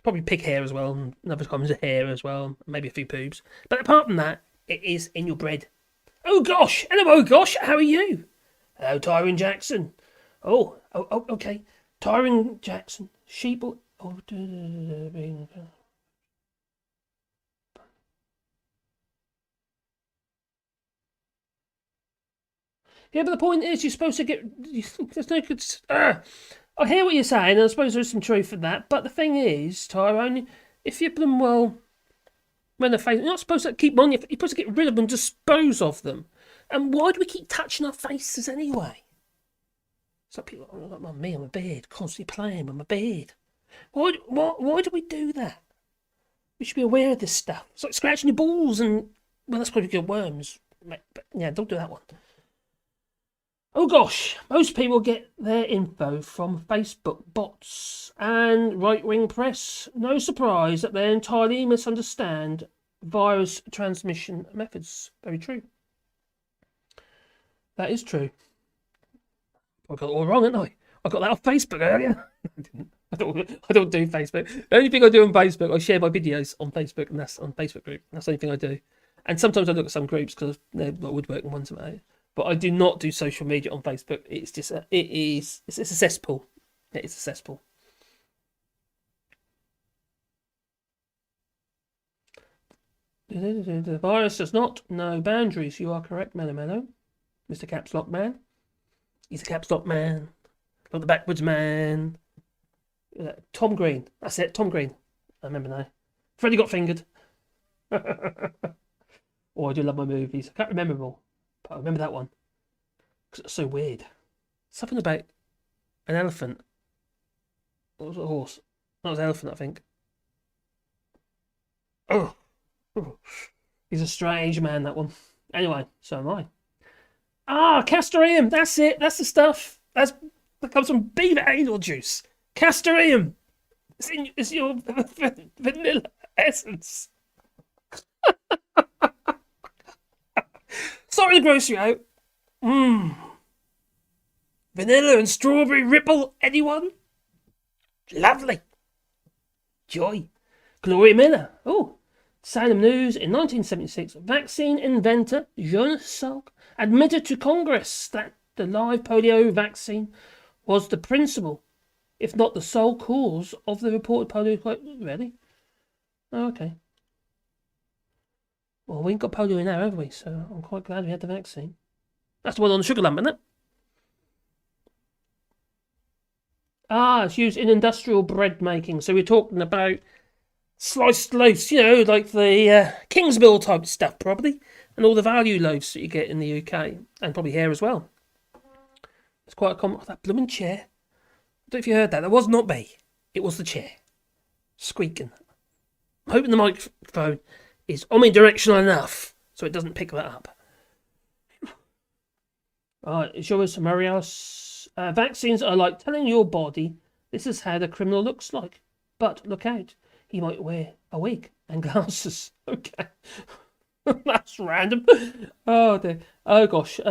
Probably pig hair as well, and other kinds of hair as well, maybe a few pubes. But apart from that, it is in your bread. Oh gosh! Hello, oh gosh! How are you? Hello, Tyron Jackson. Oh, okay. Tyron Jackson. Sheeple. Oh, yeah, but the point is, you're supposed to get. There's no good. I hear what you're saying, and I suppose there's some truth in that. But the thing is, Tyrone, if you put them well, when they're facing, you're not supposed to keep them on. You're supposed to get rid of them, dispose of them. And why do we keep touching our faces anyway? It's like people, like me, I'm a beard, constantly playing with my beard. Why do we do that? We should be aware of this stuff. It's like scratching your balls, and well, that's probably good worms. But yeah, don't do that one. Oh gosh, most people get their info from Facebook bots and right-wing press. No surprise that they entirely misunderstand virus transmission methods. Very true. That is true. I got it all wrong, didn't I? I got that off Facebook earlier. I don't do Facebook. The only thing I do on Facebook, I share my videos on Facebook, and that's on Facebook group. That's the only thing I do. And sometimes I look at some groups because they're not woodworking ones about it. But I do not do social media on Facebook. It's just it's a cesspool. It is a cesspool. The virus does not know boundaries. You are correct, Mellow. Mr. Caps Lock Man. He's a Caps Lock Man. Not the backwards man. Tom Green. That's it, Tom Green. I remember now. Freddy got fingered. Oh, I do love my movies. I can't remember them all. But I remember that one. Because it's so weird. Something about an elephant. What was it, a horse? That was an elephant, I think. Oh. He's a strange man, that one. Anyway, so am I. Ah, castoreum. That's it. That's the stuff. That comes from beaver anal juice. Castoreum. It's your vanilla essence. Sorry to gross you out. Vanilla and strawberry ripple, anyone? Lovely. Joy. Gloria Miller. Oh, Salem News in 1976. Vaccine inventor Jonas Salk admitted to Congress that the live polio vaccine was the principal, if not the sole cause of the reported polio. Really? Oh, okay. Well, we ain't got polio now, have we? So I'm quite glad we had the vaccine. That's the one on the sugar lump, isn't it? Ah, it's used in industrial bread making. So we're talking about sliced loaves, like the Kingsmill type stuff, probably. And all the value loaves that you get in the UK. And probably here as well. It's quite a common. Oh, that blooming chair. I don't know if you heard that. That was not me. It was the chair. Squeaking. I'm hoping the microphone is omnidirectional enough so it doesn't pick that up. It's yours, Marios. Vaccines are like telling your body this is how the criminal looks like. But look out, he might wear a wig and glasses. Okay. That's random. Oh dear. Oh gosh.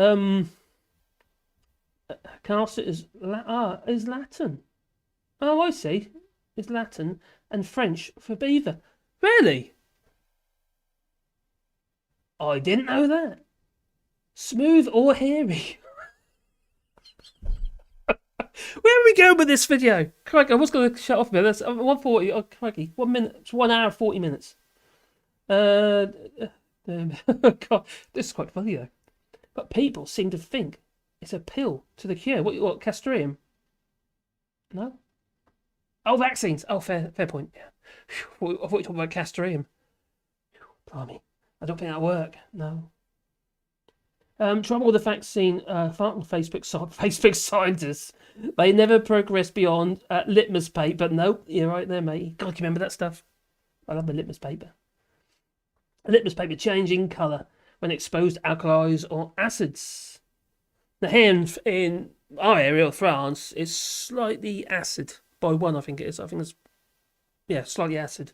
Castor is Latin. Oh, I see. It's Latin and French for beaver. Really? I didn't know that. Smooth or hairy? Where are we going with this video? Crikey, I was going to shut off a minute. That's 1:40. Oh, crikey. 1 minute. It's 1 hour, 40 minutes. God, this is quite funny though. But people seem to think it's a pill to the cure. What castrium? No. Oh, vaccines. Oh, fair point. Yeah. I thought you were talking about castrium. Blimey. I don't think that'll work. No. Trouble with the vaccine, Facebook scientists. They never progress beyond litmus paper. Nope, you're right there, mate. God, can you remember that stuff? I love the litmus paper. A litmus paper changing colour when exposed to alkalis or acids. Now here in our area of France, it's slightly acid. By 1, I think it is. I think it's, slightly acid.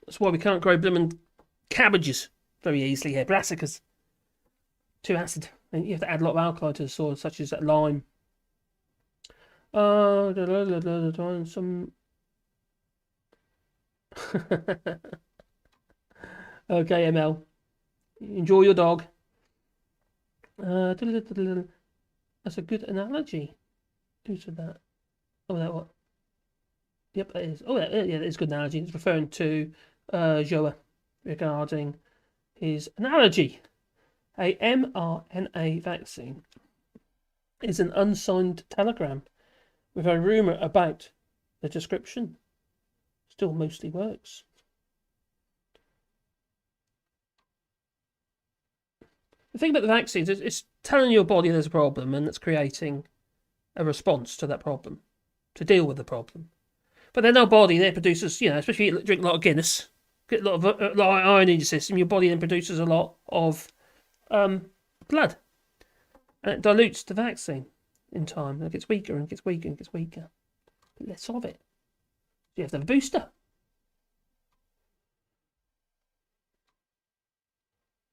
That's why we can't grow blooming cabbages very easily here. Brassicas. Too acid. And you have to add a lot of alkali to the soil, such as that lime. Some. Okay, ML. Enjoy your dog. That's a good analogy. Who said that? Oh, that what? Yep, that is. Oh, yeah, that is a good analogy. It's referring to Joa regarding his analogy. A mRNA vaccine is an unsigned telegram with a rumour about the description. Still mostly works. The thing about the vaccines is it's telling your body there's a problem and it's creating a response to that problem to deal with the problem. But then our body then produces, especially if you drink a lot of Guinness, get a lot of iron in your system, your body then produces a lot of blood. And it dilutes the vaccine in time. And it gets weaker and gets weaker and gets weaker. But less of it. So you have to have a booster.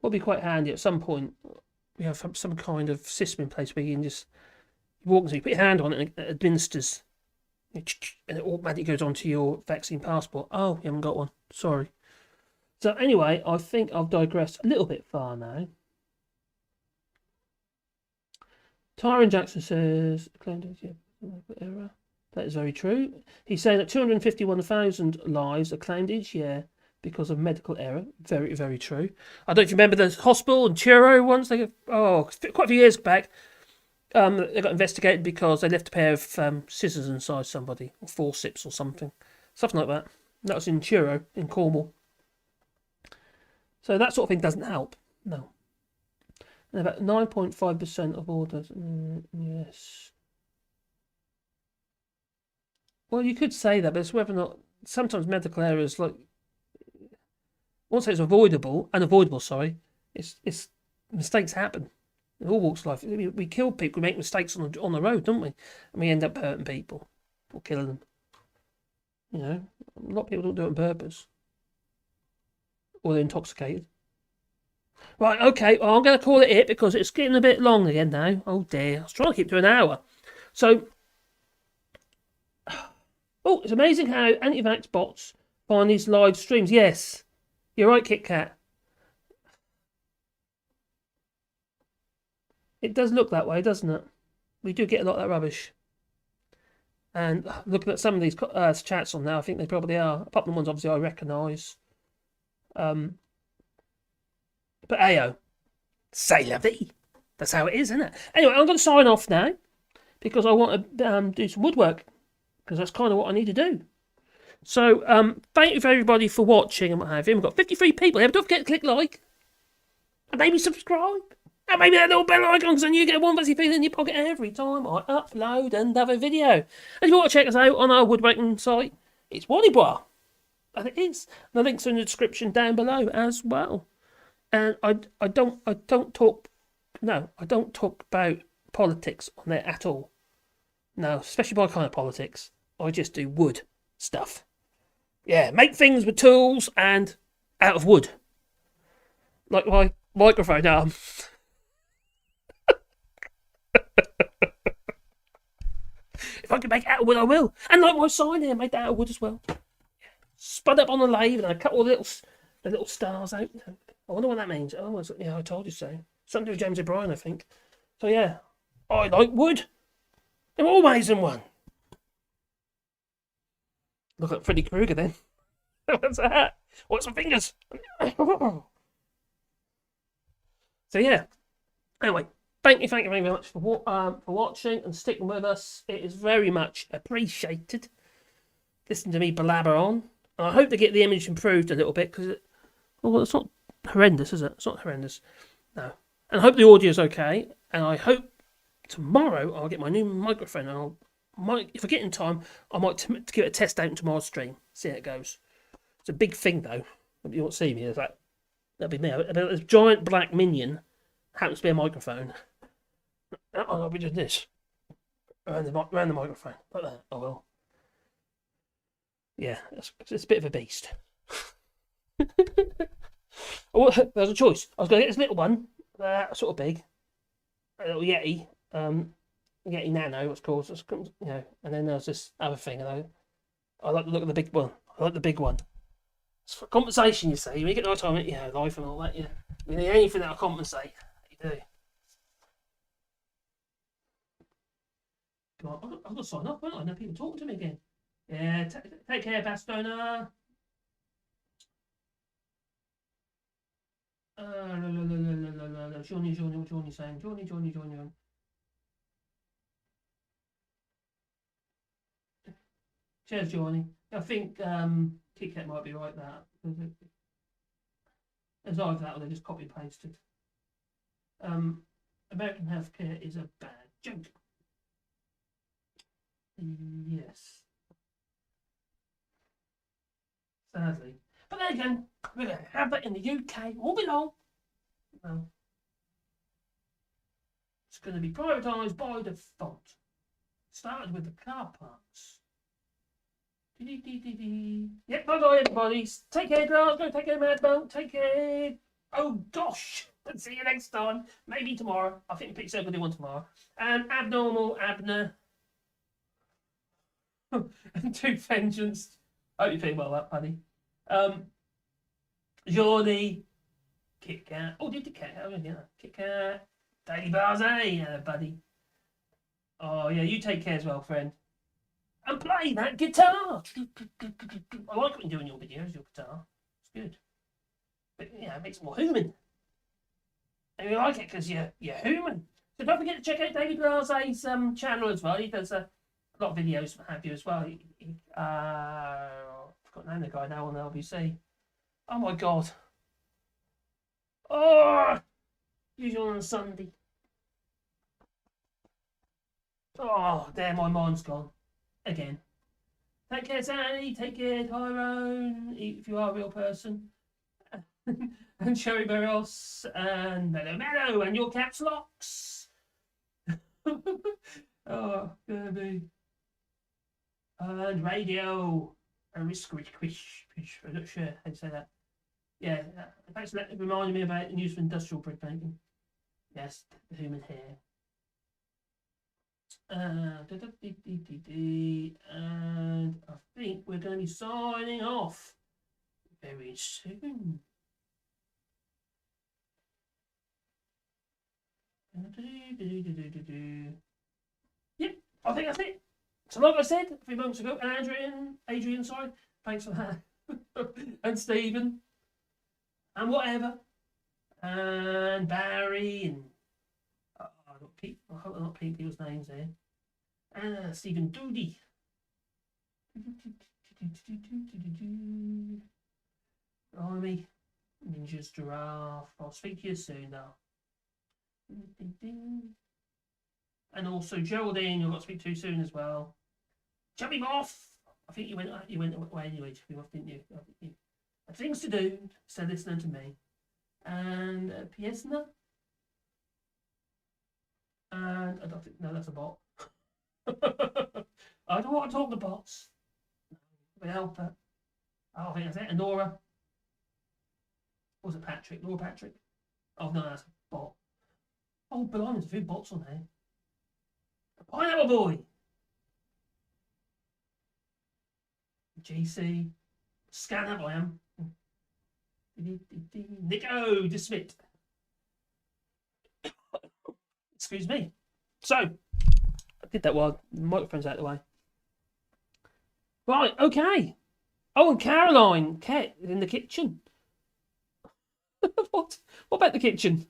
Will be quite handy at some point. We have some kind of system in place where you can just walk and you put your hand on it and it administers. And it automatically goes onto your vaccine passport. Oh, you haven't got one. Sorry. So anyway, I think I've digressed a little bit far now. Tyron Jackson says, error. That is very true. He's saying that 251,000 lives are claimed each year because of medical error. Very, very true. I don't know if you remember the hospital in Truro once. Quite a few years back. They got investigated because they left a pair of scissors inside somebody, or forceps or something like that. That was in Truro, in Cornwall. So that sort of thing doesn't help. No. And about 9.5% of orders. Yes. Well, you could say that, but it's whether or not sometimes medical errors, like, I won't say it's unavoidable. Sorry, it's mistakes happen. In all walks of life, we kill people, we make mistakes on the road, don't we? And we end up hurting people or killing them. A lot of people don't do it on purpose, or they're intoxicated. Right, okay, well, I'm going to call it because it's getting a bit long again now. Oh dear, I was trying to keep to an hour. So, it's amazing how anti-vax bots find these live streams. Yes, you're right, Kit Kat. It does look that way, doesn't it? We do get a lot of that rubbish. And looking at some of these chats on now, I think they probably are. Apart from the ones, obviously, I recognise. But ayo, say la vie. That's how it is, isn't it? Anyway, I'm going to sign off now because I want to do some woodwork because that's kind of what I need to do. So, thank you for everybody for watching and what have you. We've got 53 people here, but don't forget to click like and maybe subscribe. And maybe that little bell icon, so you get one fuzzy feeling in your pocket every time I upload another video. And if you want to check us out on our woodworking site, it's Wadibois. And it is. The links are in the description down below as well. And I don't talk about politics on there at all. No, especially my kind of politics. I just do wood stuff. Yeah, make things with tools and out of wood. Like my microphone arm. If I can make it out of wood, I will. And like my sign here, made that out of wood as well. Spun up on the lathe and I cut all the little stars out. I wonder what that means. Oh, yeah, I told you so. Something to do with James O'Brien, I think. So yeah, I like wood. I'm always in one. Look at Freddy Krueger then. What's that? What's some fingers? So yeah. Anyway, thank you very much for watching and sticking with us. It is very much appreciated. Listen to me blabber on. And I hope to get the image improved a little bit because it's not horrendous, is it? It's not horrendous. No. And I hope the audio is okay. And I hope tomorrow I'll get my new microphone. And if I get in time, I might give it a test out in tomorrow's stream. See how it goes. It's a big thing though. You won't see me. It's like that'll be me. A giant black minion happens to be a microphone. I'll be doing this around the microphone like that. I will. Yeah, it's a bit of a beast. Oh, there's a choice. I was going to get this little one, sort of big, a little Yeti, Yeti Nano, what's called, and then there's this other thing. I like the look of the big one. I like the big one. It's for compensation, you see. When you get night time, life and all that, you need anything that'll compensate. You do. I've got to sign up, haven't I? I know people talking to me again. Yeah, take care, Bastona. Johnny, what's Johnny saying? Johnny. Cheers, Johnny. I think Kit Kat might be right there. There's either that or they just copy and pasted. American healthcare is a bad joke. Yes. Sadly. But then again, we're going to have that in the UK. All be long. No. It's going to be privatised by default. Started with the car parks. Yep, bye-bye, everybody. Take care, Glasgow. Take care, Madbone. Take care. Oh, gosh. Let's see you next time. Maybe tomorrow. I think Pixar will do one tomorrow. And Abnormal, Abner. And Two Vengeance. Hope you're feeling well, that buddy. Johnny. Kit Kat. Oh, did the cat? Oh, yeah. Kit Kat. Daily Bars, buddy. Oh, yeah, you take care as well, friend. And play that guitar. I like what you do in your videos, your guitar. It's good. But, it makes it more human. And you like it because you're human. So don't forget to check out Daily Blase's channel as well. He does a lot of videos what have you as well. I've forgotten the name of the guy now on the LBC. Oh my god. Oh, usually on a Sunday. Oh, there, my mind's gone. Again. Take care, Sandy. Take care, Tyrone. If you are a real person. And Cherry Barros. And Mellow. And your caps locks. Oh, gonna be. And radio. And squish. I'm not sure how to say that. Yeah, thanks for reminding me about the use of industrial printmaking. Yes, the human hair. And I think we're going to be signing off very soon. Yep, I think that's it. So like I said a few months ago, Adrian, sorry, thanks for that. And Stephen. And whatever. And Barry and I hope I'm not peeing people's names there. Stephen Doody. Army. Ninjas Giraffe. I'll speak to you soon now. And also Geraldine, you've got to speak to soon as well. Chubby Moth. I think you went away anyway, Chubby Moth, didn't you? You had things to do, so listening to me. And Piesna. And I don't think, no, that's a bot. I don't want to talk to bots. We help it. I think that's it. And Nora. Or was it Patrick? Laura Patrick? Oh no, that's a bot. Oh, blimey, there's a few bots on there. Pineapple Boy. GC. Scan up I am. Nico DeSmith. Excuse me. So, I did that while the microphone's out of the way. Right, okay. Oh, and Caroline, Ket, in the kitchen. What? What about the kitchen?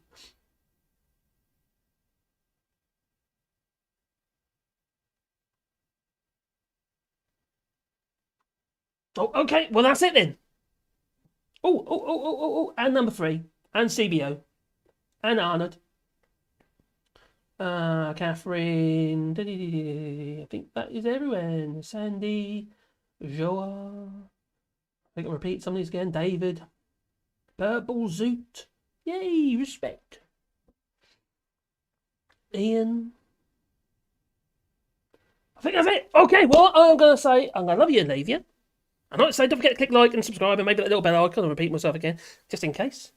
Oh, okay. Well, that's it then. And number 3. And CBO. And Arnold. Catherine. I think that is everyone. Sandy. Joa. I can repeat some of these again. David. Purple Zoot. Yay, respect. Ian. I think that's it. Okay, well, I'm going to say, I'm going to love you and leave you. And like I say, don't forget to click like and subscribe and maybe that little bell icon and repeat myself again, just in case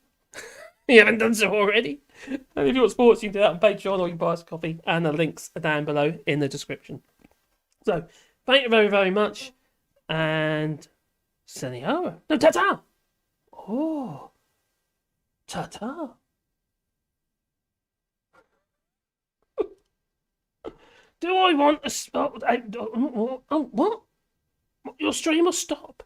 you haven't done so already. And if you want sports, you can do that on Patreon or you can buy us a coffee, and the links are down below in the description. So, thank you very, very much, and Senora. No, ta-ta! Oh, ta-ta. Do I want a... what? Your stream will stop.